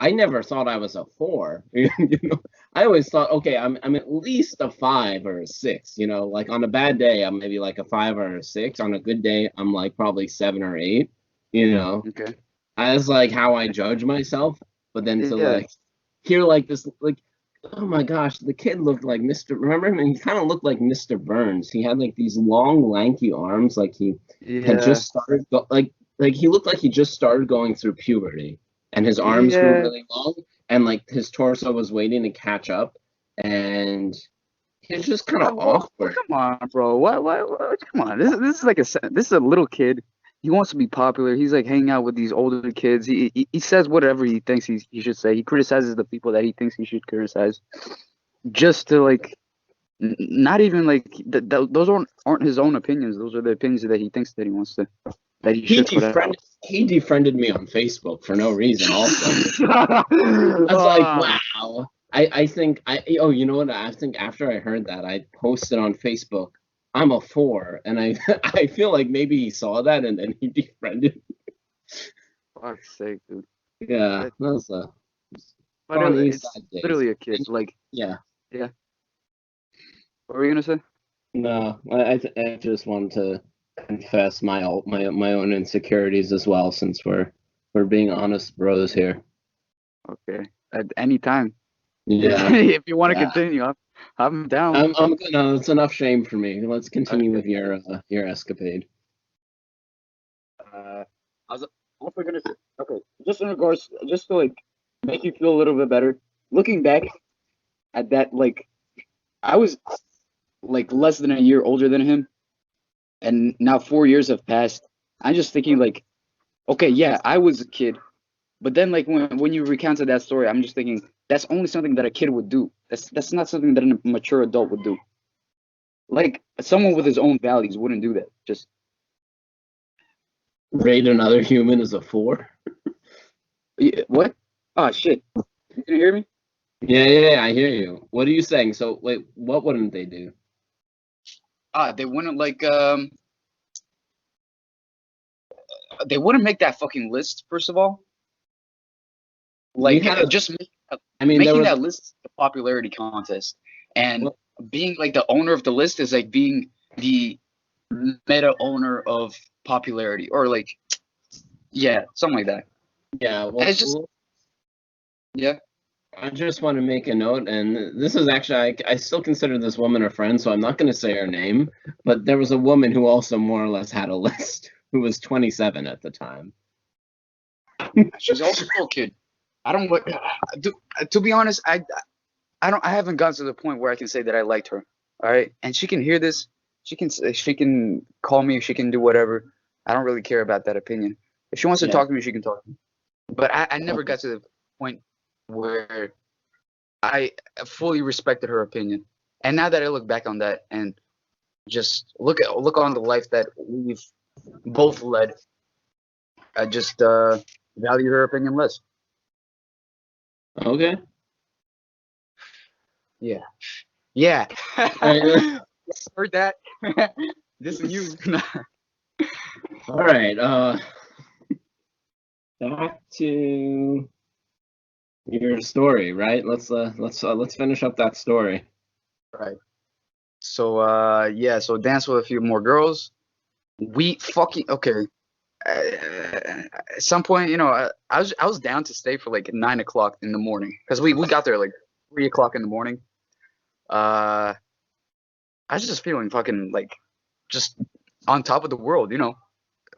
I never thought I was a 4. I always thought, okay, I'm at least a 5 or a 6. Like on a bad day, I'm maybe like a 5 or a 6. On a good day, I'm like probably 7 or 8. You know, Okay. as like how I judge myself, but then to Yeah. like hear like this, like, oh my gosh, the kid looked like Mr. Remember him? He kind of looked like Mr. Burns. He had like these long, lanky arms, like he had Yeah. just started like he looked like he just started going through puberty, and his arms grew Yeah. really long, and like his torso was waiting to catch up, and he was just kind of awkward. Come on, bro. What? Come on. This is like this is a little kid. He wants to be popular. He's like hanging out with these older kids. He says whatever he thinks he should say. He criticizes the people that he thinks he should criticize, just to like not even like those aren't his own opinions. Those are the opinions that he thinks that he wants to that he He should put out. defriended he defriended me on Facebook for no reason also. I was like, Ah, wow. I think you know what? I think after I heard that, I posted on Facebook, I'm a 4, and I I feel like maybe he saw that and then he defriended. fuck's sake, dude. Yeah, That, that was a but funny it's sad days. literally a kid. Like, Yeah, yeah. What were you gonna say? no, I just wanted to confess my own insecurities as well, since we're being honest bros here. Okay. At any time, Yeah, if you want to yeah. continue, I'm down. I'm good. No, it's enough shame for me. Let's continue Okay. with your escapade. I was also gonna say, okay, just in regards, just to like make you feel a little bit better. Looking back at that, like I was like less than a year older than him, and now 4 years have passed. I'm just thinking like, okay, yeah, I was a kid, but then like when you recounted that story, I'm just thinking that's only something that a kid would do. That's not something that a mature adult would do. Like someone with his own values wouldn't do that. Just Rate another human as a 4. what? Oh shit! You can hear me? Yeah, I hear you. What are you saying? So wait, what wouldn't they do? They wouldn't they wouldn't make that fucking list, first of all. We Like, had, just I mean, there making was, that list is a popularity contest, and well, being like the owner of the list is like being the meta owner of popularity, or like, yeah, something like that. yeah, And it's just, well, yeah, I just want to make a note, and this is actually, I still consider this woman a friend, so I'm not going to say her name, but there was a woman who also more or less had a list who was 27 at the time. she's also a cool kid. I don't what to be honest, I haven't gotten to the point where I can say that I liked her. All right, and she can hear this. She can call me. She can do whatever. I don't really care about that opinion. If she wants to Yeah. talk to me, she can talk to me. But I never got to the point where I fully respected her opinion. And now that I look back on that and just look on the life that we've both led, I just value her opinion less. Okay. Yeah. Yeah. All Heard that? This is you. right. Back to your story, right? Let's finish up that story. Right. So yeah, so dance with a few more girls. We fucking okay. At some point, I was down to stay for like 9 o'clock in the morning because we got there like 3 o'clock in the morning. I was just feeling fucking like just on top of the world. I don't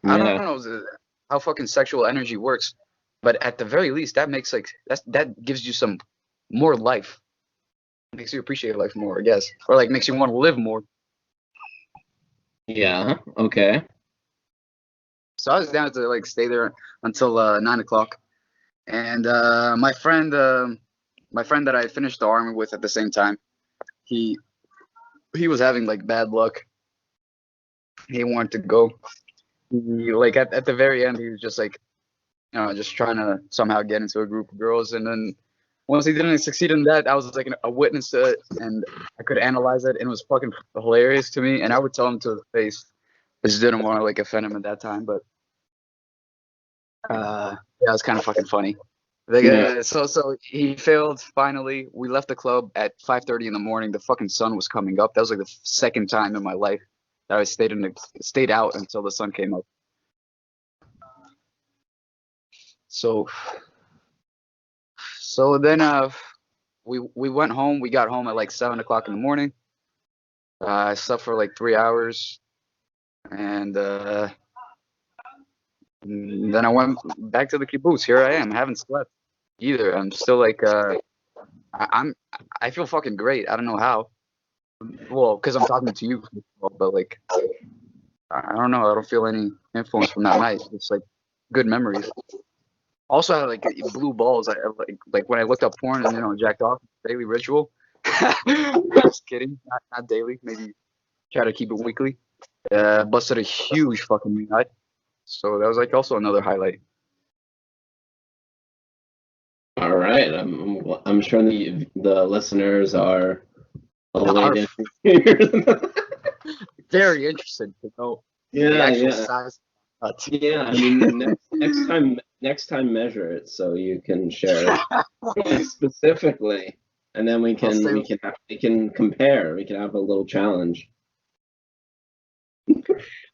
Yeah. know how fucking sexual energy works, but at the very least, that makes like that gives you some more life. Makes you appreciate life more, I guess, or like makes you want to live more. Yeah. Okay. So I was down to like stay there until 9 o'clock, and my friend that I finished the army with at the same time, he he was having like bad luck. He wanted to go. Like at the very end, he was just like, just trying to somehow get into a group of girls, and then once he didn't succeed in that, I was like a witness to it, and I could analyze it, and it was fucking hilarious to me, and I would tell him to his face. I just didn't want to like offend him at that time, but yeah, it was kind of fucking funny. Like, Yeah. so he failed finally. We left the club at 5:30 in the morning. The fucking sun was coming up. That was like the second time in my life that I stayed out until the sun came up. So then we went home. We got home at like 7 o'clock in the morning. I slept for like 3 hours, and then I went back to the kibbutz. Here I am. I haven't slept either. I'm still like I'm I feel fucking great. I don't know how. Well, because I'm talking to you, but like I don't know. I don't feel any influence from that night. It's like good memories. Also, I had like blue balls. I like when I looked up porn and jacked off. Daily ritual. Just kidding. Not daily. Maybe try to keep it weekly. Busted a huge fucking nut. So that was like also another highlight. All right. I'm sure the listeners are elated. Very interested to know the Yeah. actual Yeah. size of the Yeah. I mean, next time measure it so you can share it specifically, and then we I'll can say we can compare. We can have a little challenge.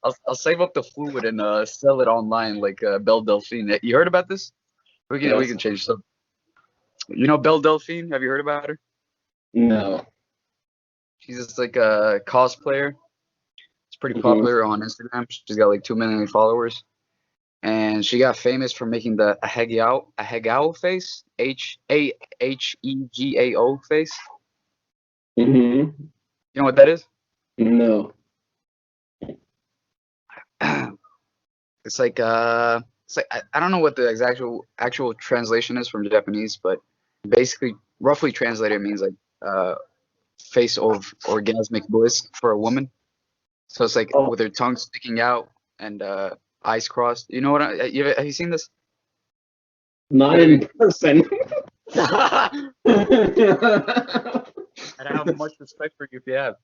I'll save up the fluid and sell it online like Belle Delphine. You heard about this? We Yes. can change stuff. You know Belle Delphine? Have you heard about her? No. She's just like a cosplayer. She's pretty Hmm. popular on Instagram. She's got like 2 million followers, and she got famous for making the a hegao face, Hegao face. Hmm. You know what that is? No. It's like I don't know what the actual translation is from Japanese, but basically roughly translated means like face of orgasmic bliss for a woman. So it's like Oh, with her tongue sticking out and eyes crossed. You know what? Have you seen this? not Maybe. in person. I have much respect for you if you have.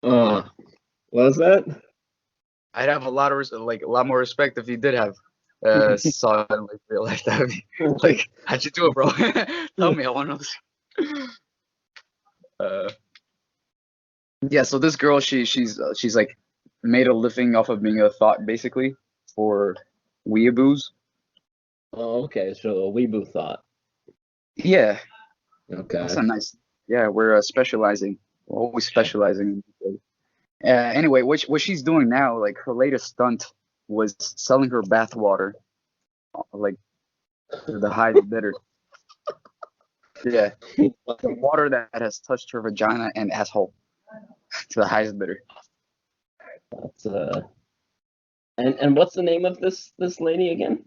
What was that? I'd have a lot of like a lot more respect if you did have saw it in like real life. That would be like, how'd you do it, bro? Tell me, I want to know. Uh, yeah. So this girl, she's like made a living off of being a thought basically for weeaboos. Oh, okay. So a weeaboo thought. Yeah, that's Okay. a nice. Yeah, we're specializing. We're always specializing. Anyway, what she's doing now, like her latest stunt was selling her bath water, like to the highest bidder. Yeah, the water that has touched her vagina and asshole to the highest bidder. That's and what's the name of this lady again?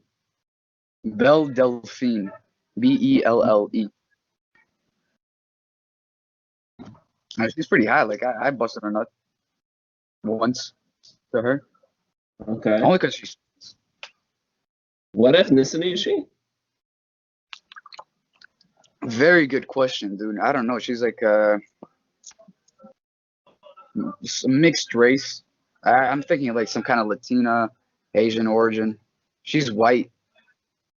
Belle Delphine, Belle. She's pretty high. Like I busted her nut once to her, Okay. only because she's What ethnicity is she? very good question, dude. I don't know. She's like mixed race. I'm thinking like some kind of Latina, Asian origin. She's white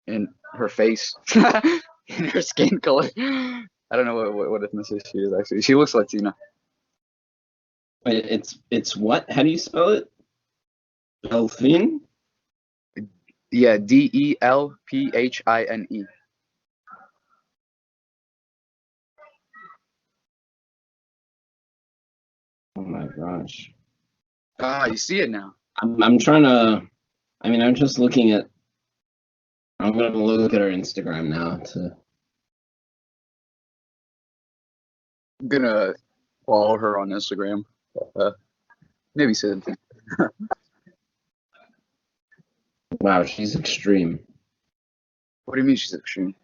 in her face, in her skin color. I don't know what ethnicity she is actually. She looks Latina. Wait, it's what? How do you spell it? Delphine? Yeah, Delphine. Oh my gosh. Ah, you see it now. I'm trying to. I mean, I'm just looking at. I'm gonna look at her Instagram now to. I'm gonna follow her on Instagram. Uh, maybe soon. Wow, she's extreme. What do you mean she's extreme?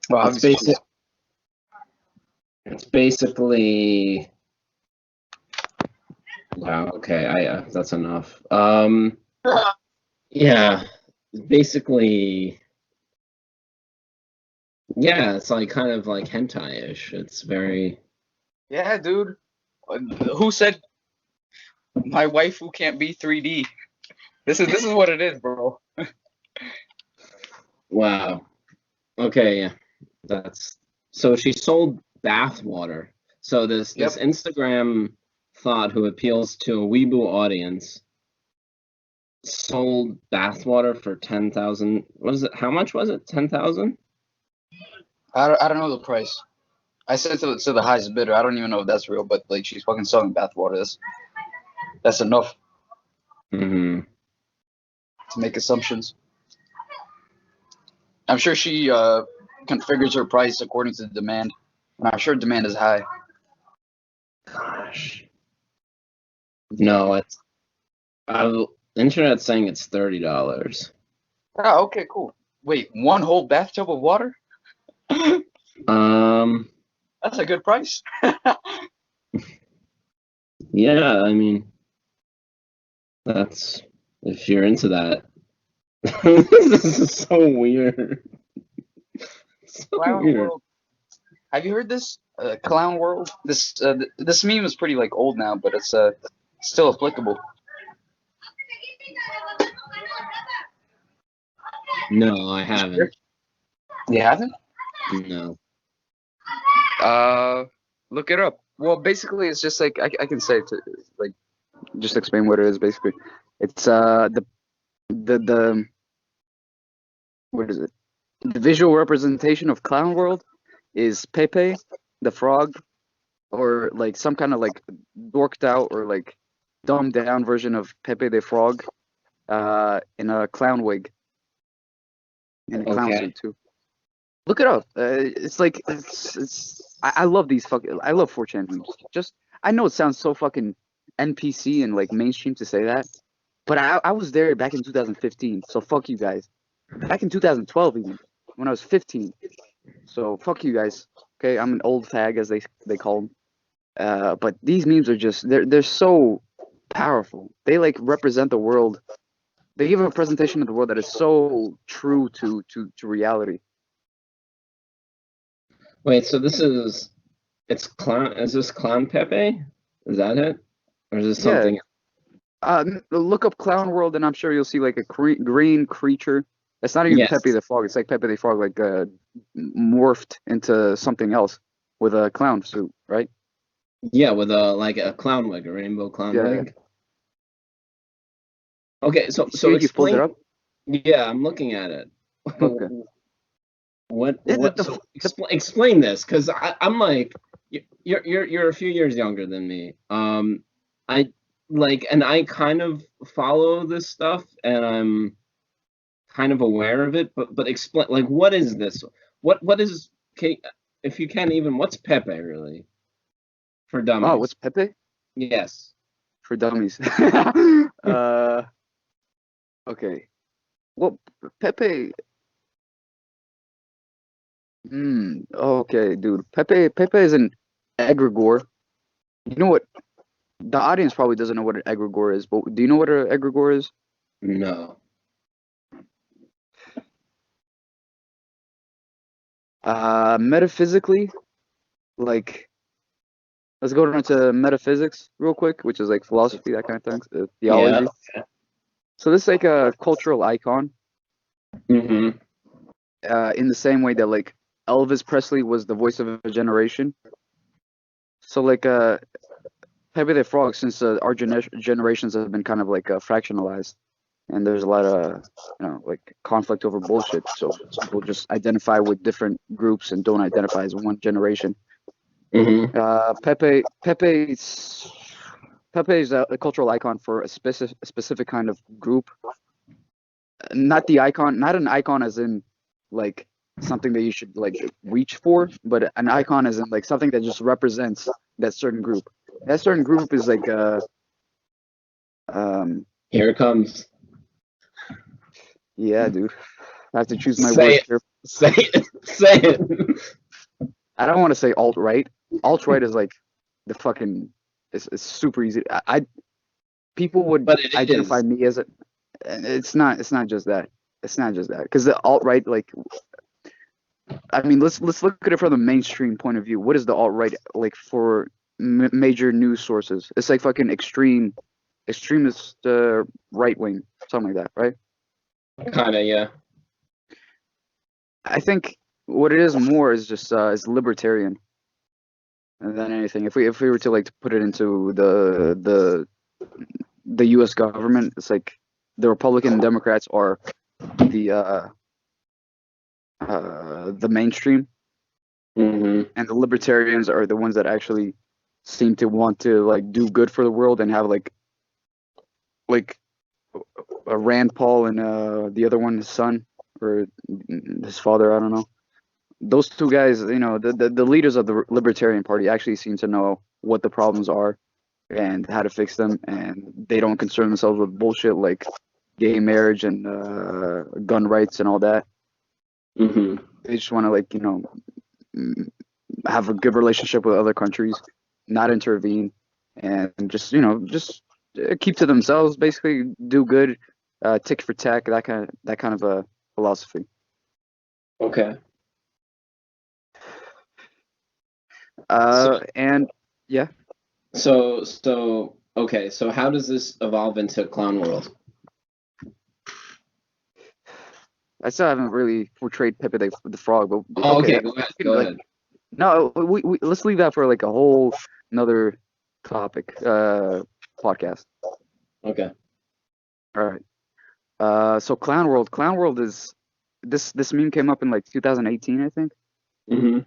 Well, It's obviously basic. It's basically. Wow. Okay. That's enough. Yeah. Basically. Yeah. It's like kind of like hentai-ish. It's very. yeah, dude. Who said my waifu can't be 3D? This is what it is, bro. Wow. Okay. Yeah. That's. So she sold bath water. So this Yep. Instagram thought who appeals to a weeaboo audience sold bathwater for 10,000. What is it? How much was it? 10,000? I don't know the price. I said to the highest bidder. I don't even know if that's real, but like she's fucking selling bathwater. That's enough Mm-hmm. to make assumptions. I'm sure she configures her price according to the demand, and I'm sure demand is high. Gosh. No, it's the internet's saying it's $30. Oh, okay, cool. Wait, one whole bathtub of water? Um, That's a good price. yeah, I mean that's if you're into that. This is so weird. So Clown weird. World. Have you heard this? Clown World. This meme is pretty like old now, but it's still applicable. No, I haven't. You haven't? No. Uh, Look it up. Well, basically, it's just like I can say to like just explain what it is. Basically, it's the what is it? The visual representation of Clown World is Pepe the Frog, or like some kind of like dorked out or like dumbed down version of Pepe the Frog, in a clown wig and a clown Okay. suit too. Look it up. It's like I love these fucking. I love 4chan memes. Just I know it sounds so fucking NPC and like mainstream to say that, but I was there back in 2015. So fuck you guys. Back in 2012 even when I was 15. So fuck you guys. Okay, I'm an old fag as they call them. But these memes are just they're so powerful. They like represent the world. They give a presentation of the world that is so true to reality. Wait, so it's clown. Is this Clown Pepe? Is that it? Or is this Yeah, something? Look up Clown World, and I'm sure you'll see like a green creature. It's not even Pepe Yes. the Frog. It's like Pepe the Frog, like morphed into something else with a clown suit, right? Yeah, with a clown wig, a rainbow clown Yeah. wig. Okay, You so see, you pulled it explain. up. Yeah, I'm looking at it. Okay. Yeah, What? So explain this, because I'm like, you're a few years younger than me. I and I kind of follow this stuff, and I'm kind of aware of it. But explain, like, what is this? What is? Can, if you can even, what's Pepe really for oh, what's dummies? Pepe Yes. for dummies? uh, okay. Well, Pepe. Okay, dude. Pepe is an egregore. You know what? The audience probably doesn't know what an egregore is, but do you know what an egregore is? No. Metaphysically, like, let's go into metaphysics real quick, which is like philosophy, that kind of thing, Yeah. theology. So this is like a cultural icon, Mm-hmm. in the same way that like Elvis Presley was the voice of a generation. So like Pepe the Frog, since our generations have been kind of like fractionalized, and there's a lot of like conflict over bullshit. So people just identify with different groups and don't identify as one generation. Mm-hmm. Pepe is a cultural icon for a specific kind of group. Not the icon, not an icon as in like something that you should like reach for, but an icon as in like something that just represents that certain group. That certain group is like um Here it comes. yeah, dude. I have to choose my Say words it. here. Say it. Say it. I don't want to say alt right. Alt right is like the fucking. It's super easy. People would But it identify is. me as a. And it's not. It's not just that. It's not just that. Because the alt right, like, I mean, let's look at it from the mainstream point of view. What is the alt right like for major news sources? It's like fucking extremist, right wing, something like that, right? Kind of, yeah. I think what it is more is just is libertarian than anything. If we were to like to put it into the U.S. government, it's like the Republican and Democrats are the the mainstream, Mm-hmm. and the libertarians are the ones that actually seem to want to like do good for the world and have like a Rand Paul and the other one, his son or his father, I don't know. Those two guys, the leaders of the Libertarian Party actually seem to know what the problems are and how to fix them, and they don't concern themselves with bullshit like gay marriage and gun rights and all that. Mm-hmm. They just want to like have a good relationship with other countries, not intervene, and just keep to themselves. Basically, do good, tick for tack, that kind of a philosophy. Okay. So And yeah, okay. So how does this evolve into Clown World? I still haven't really portrayed Pepe the Frog, but Oh, okay, okay. Go ahead. we can, Go like ahead. no, we let's leave that for like a whole another topic, podcast. Okay. All right. So Clown World is this meme came up in like 2018, I think, Mm-hmm.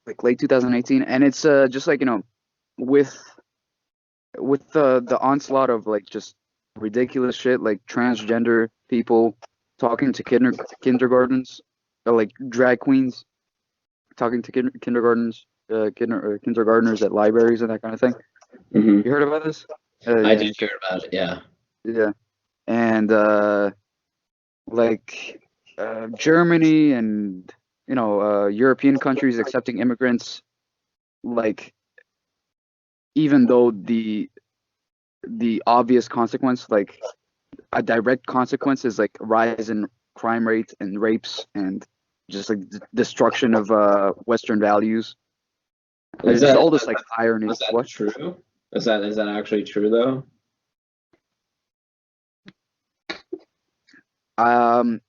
like late 2018, and it's just like with the onslaught of like just ridiculous shit like transgender people talking to kindergartens, or like drag queens talking to kindergartners at libraries and that kind of thing. Mm-hmm. You heard about this? I Yeah, did hear about it. Yeah. yeah. And like Germany and European countries accepting immigrants, like even though the obvious consequence, like a direct consequence, is like rise in crime rates and rapes and just like destruction of Western values. Is There's just that all this like irony. is that What? true? Is that actually true though? Um,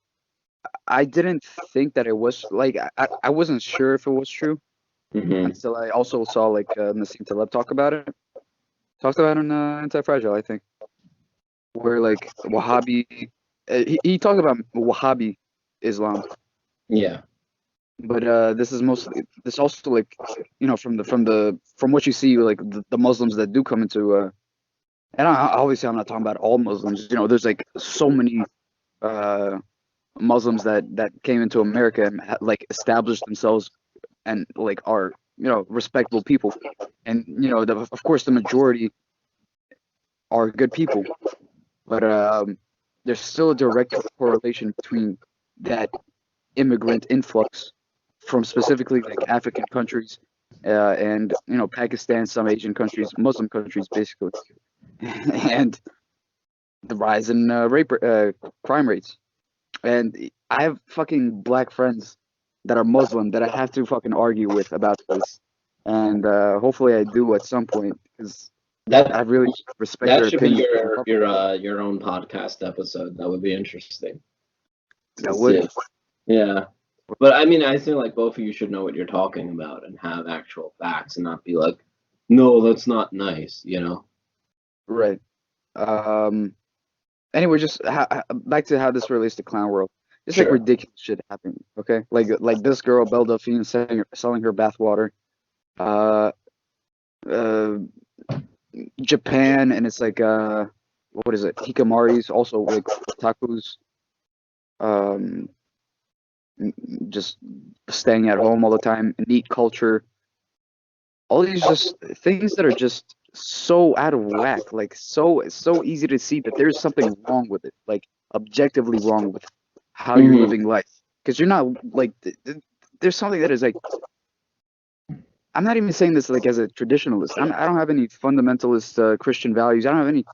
I didn't think that it was like I wasn't sure if it was true Hmm. until I also saw like Nassim Taleb talked about it in Anti-Fragile, I think, where like Wahhabi, he talked about Wahhabi Islam, Yeah. but this also like from what you see like the Muslims that do come into and obviously I'm not talking about all Muslims, there's like so many uh Muslims that came into America and like established themselves and like are respectable people, and of course the majority are good people, but there's still a direct correlation between that immigrant influx from specifically like African countries and Pakistan, some Asian countries, Muslim countries basically, and the rise in crime rates. And I have fucking black friends that are Muslim that I have to fucking argue with about this, and hopefully I do at some point because I That really respect that their should be opinions. your own podcast episode. That would be interesting to That would see. Yeah. But I mean, I feel like both of you should know what you're talking about and have actual facts and not be like, no, that's not nice, you know? right. Um. Anyway, just back to how this relates to Clown World. It's like Sure. ridiculous shit happening. Okay, like this girl Belle Delphine selling her bath water. Uh, uh, Japan, and it's like what is it? Hikamari's also like otakus. Um, just staying at home all the time, neat culture. All these just things that are just so out of whack, like so easy to see that there's something wrong with it, like objectively wrong with how you're Hmm. living life. Because you're not like there's something that is like I'm not even saying this like as a traditionalist. I don't have any fundamentalist Christian values. I don't have any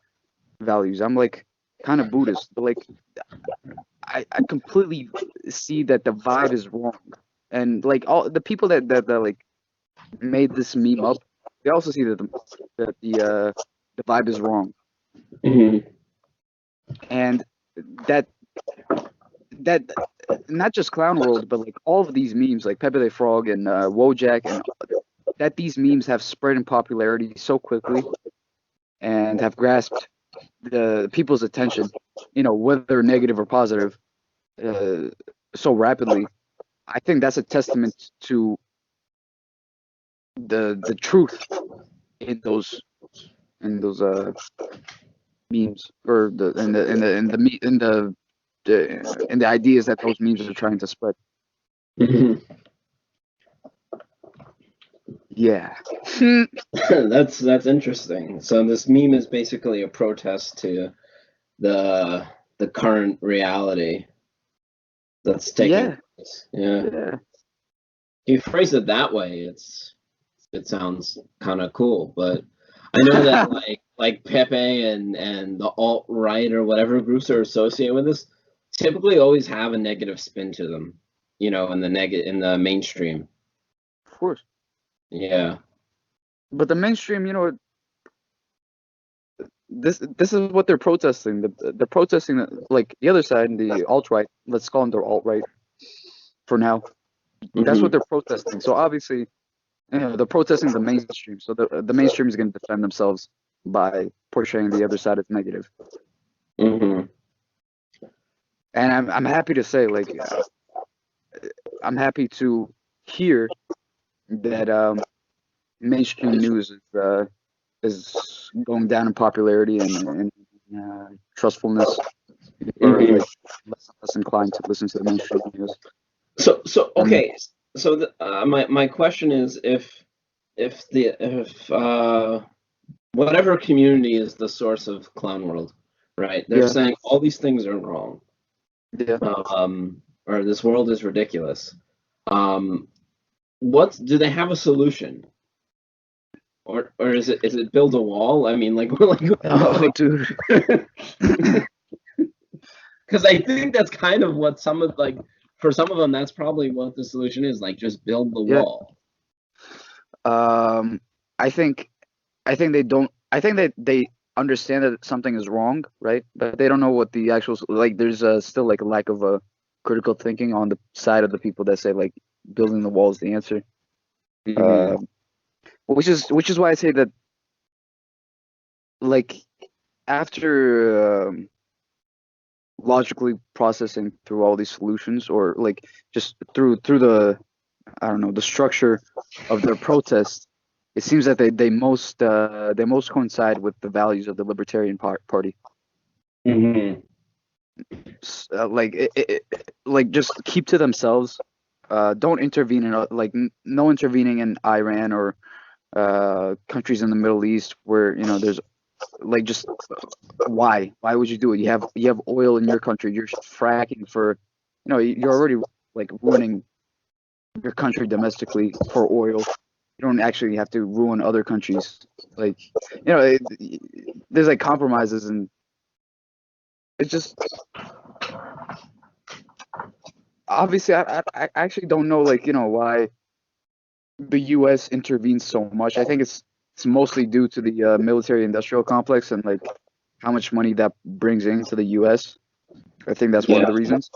values. I'm like kind of Buddhist, but like I completely see that the vibe is wrong, and like all the people that like made this meme up, they also see that the vibe is wrong, Hmm. and that that not just Clown World, but like all of these memes, like Pepe the Frog and Wojak, and that these memes have spread in popularity so quickly and have grasped the people's attention, whether negative or positive, uh, so rapidly. I think that's a testament to the truth in those memes, or the in the ideas that those memes are trying to spread. Hmm. Yeah. That's interesting. So this meme is basically a protest to the the current reality that's taking Yeah. place. Yeah. Yeah. If you phrase it that way, it sounds kind of cool, but I know that like Pepe and the alt right or whatever groups are associated with this typically always have a negative spin to them, in the mainstream. Of course. Yeah. But the mainstream, this is what they're protesting. They're protesting like the other side, the alt right. Let's call them the alt right for now. That's what Hmm. they're protesting. So obviously, they're protesting the mainstream. So the mainstream is going to defend themselves by portraying the other side as negative. Hmm. And I'm happy to say, like, I'm happy to hear that mainstream news is going down in popularity and trustfulness. People are Hmm. like less and less inclined to listen to the mainstream news. So And okay. So my question is if whatever community is the source of Clown World, right? They're yeah, saying all these things are wrong, yeah. or this world is ridiculous. Um, what do they have a solution, or is it build a wall? I mean, like Oh, dude. because I think that's kind of what some of like for some of them that's probably what the solution is, like just build the Yeah. wall. Um, I think I think they don't. I think that they understand that something is wrong, right? But they don't know what the actual like. There's still like a lack of critical thinking on the side of the people that say like building the wall is the answer. Hmm. Which is why I say that like after logically processing through all these solutions or like just through the I don't know the structure of their protest, it seems that they most coincide with the values of the Libertarian Party. Hmm. Like like just keep to themselves. Don't intervene in like no intervening in Iran or countries in the Middle East where there's like just why would you do it? You have oil in your country. You're fracking for you're already like ruining your country domestically for oil. You don't actually have to ruin other countries. Like there's like compromises and it's just obviously I actually don't know like why the U.S. intervenes so much. I think it's mostly due to the military industrial complex and like how much money that brings into the U.S. I think that's one of Yeah. the reasons.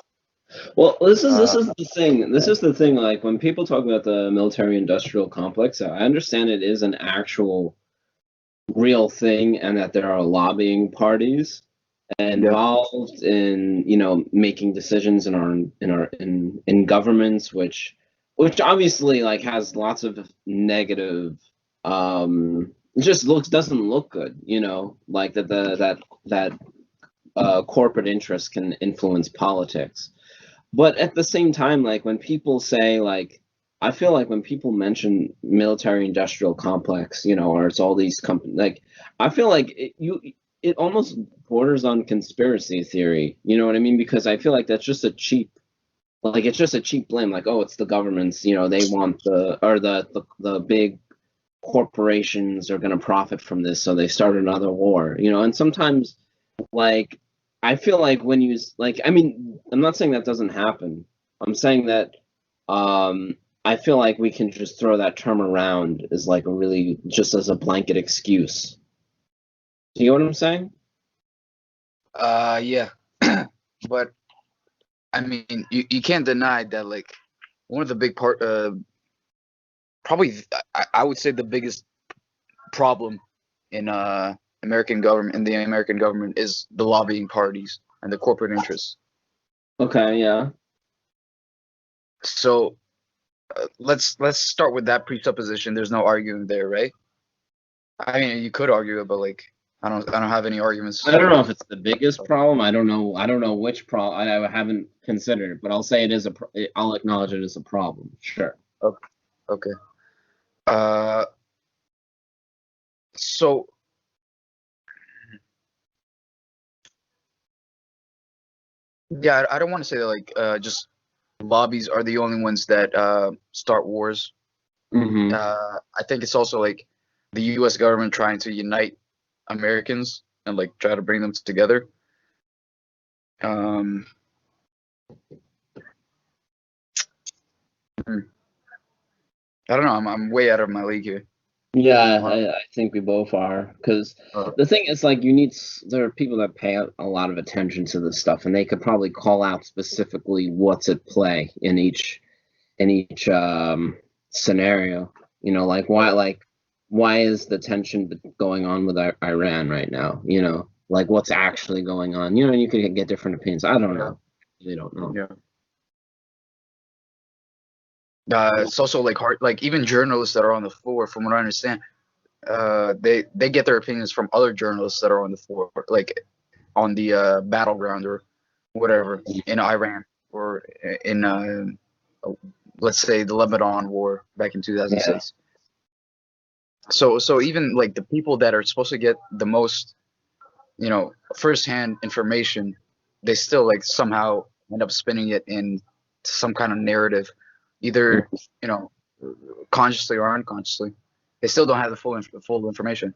Well, this Uh, is the thing. This is the thing. Like when people talk about the military-industrial complex, I understand it is an actual real thing, and that there are lobbying parties yeah, involved in making decisions in governments, which obviously like has lots of negative. It just doesn't look good. Like that corporate interests can influence politics. But at the same time, like when people say like, I feel like when people mention military industrial complex, or it's all these companies, like I feel like it almost borders on conspiracy theory. You know what I mean? Because I feel like that's just a cheap, like it's just a cheap blame. Like, oh, it's the governments. They want the big corporations are going to profit from this, so they start another war. And sometimes like I feel like when you like I mean I'm not saying that doesn't happen. I'm saying that I feel like we can just throw that term around as like a really just as a blanket excuse. Do you know what I'm saying? yeah, but I mean, you can't deny that like one of the big probably I would say the biggest problem in American government in the American government is the lobbying parties and the corporate interests. Okay, yeah. So let's start with that presupposition. There's no arguing there, right? I mean, you could argue it, but like I don't have any arguments. I don't know if it's the biggest problem. I don't know which problem. I haven't considered it, but I'll say it is I'll acknowledge it as a problem. Sure. Okay. Okay. Uh, so yeah, I don't want to say that like just lobbies are the only ones that start wars. Mm-hmm. I think it's also like the U.S. government trying to unite Americans and like try to bring them together. Um, hmm, I don't know. I'm way out of my league here. Yeah, Uh, I think we both are. Because uh, the thing is, like, there are people that pay a lot of attention to this stuff, and they could probably call out specifically what's at play in each scenario. Why is the tension going on with Iran right now? Like what's actually going on? And you could get different opinions. I don't know. They don't know. yeah. It's also like hard. Like even journalists that are on the floor, from what I understand, they get their opinions from other journalists that are on the floor, like on the battleground or whatever in Iran or in let's say the Lebanon war back in Yeah. 2006. So even like the people that are supposed to get the most firsthand information, they still like somehow end up spinning it in some kind of narrative, either you know consciously or unconsciously. They still don't have the full information.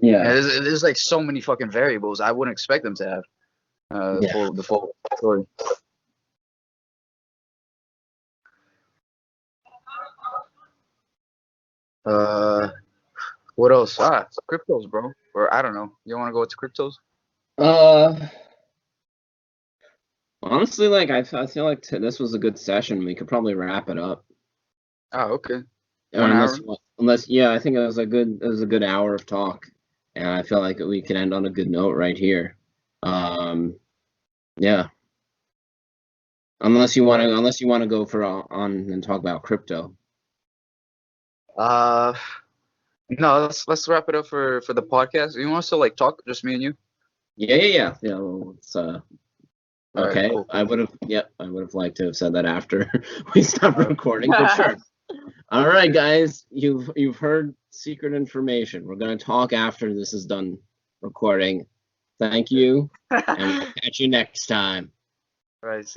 And Yeah. there's like so many fucking variables. I wouldn't expect them to have Yeah. the full story. Uh, What else? It's cryptos, bro. Or I don't know. You want to go with cryptos? Uh, Honestly, like I feel like this was a good session. We could probably wrap it up. Oh, okay. Or 1 hour? yeah, I think it was a good hour of talk, and I feel like we can end on a good note right here. Um, yeah, Right. unless you want to go for on and talk about crypto. Uh, no, let's wrap it up for the podcast. You want us to like talk, just me and you? Yeah. Well, it's All right, okay. cool, cool. I would have liked to have said that after we stopped All recording, but right. sure. All right, guys, you've heard secret information. We're gonna talk after this is done recording. Thank you, and we'll catch you next time. All right. See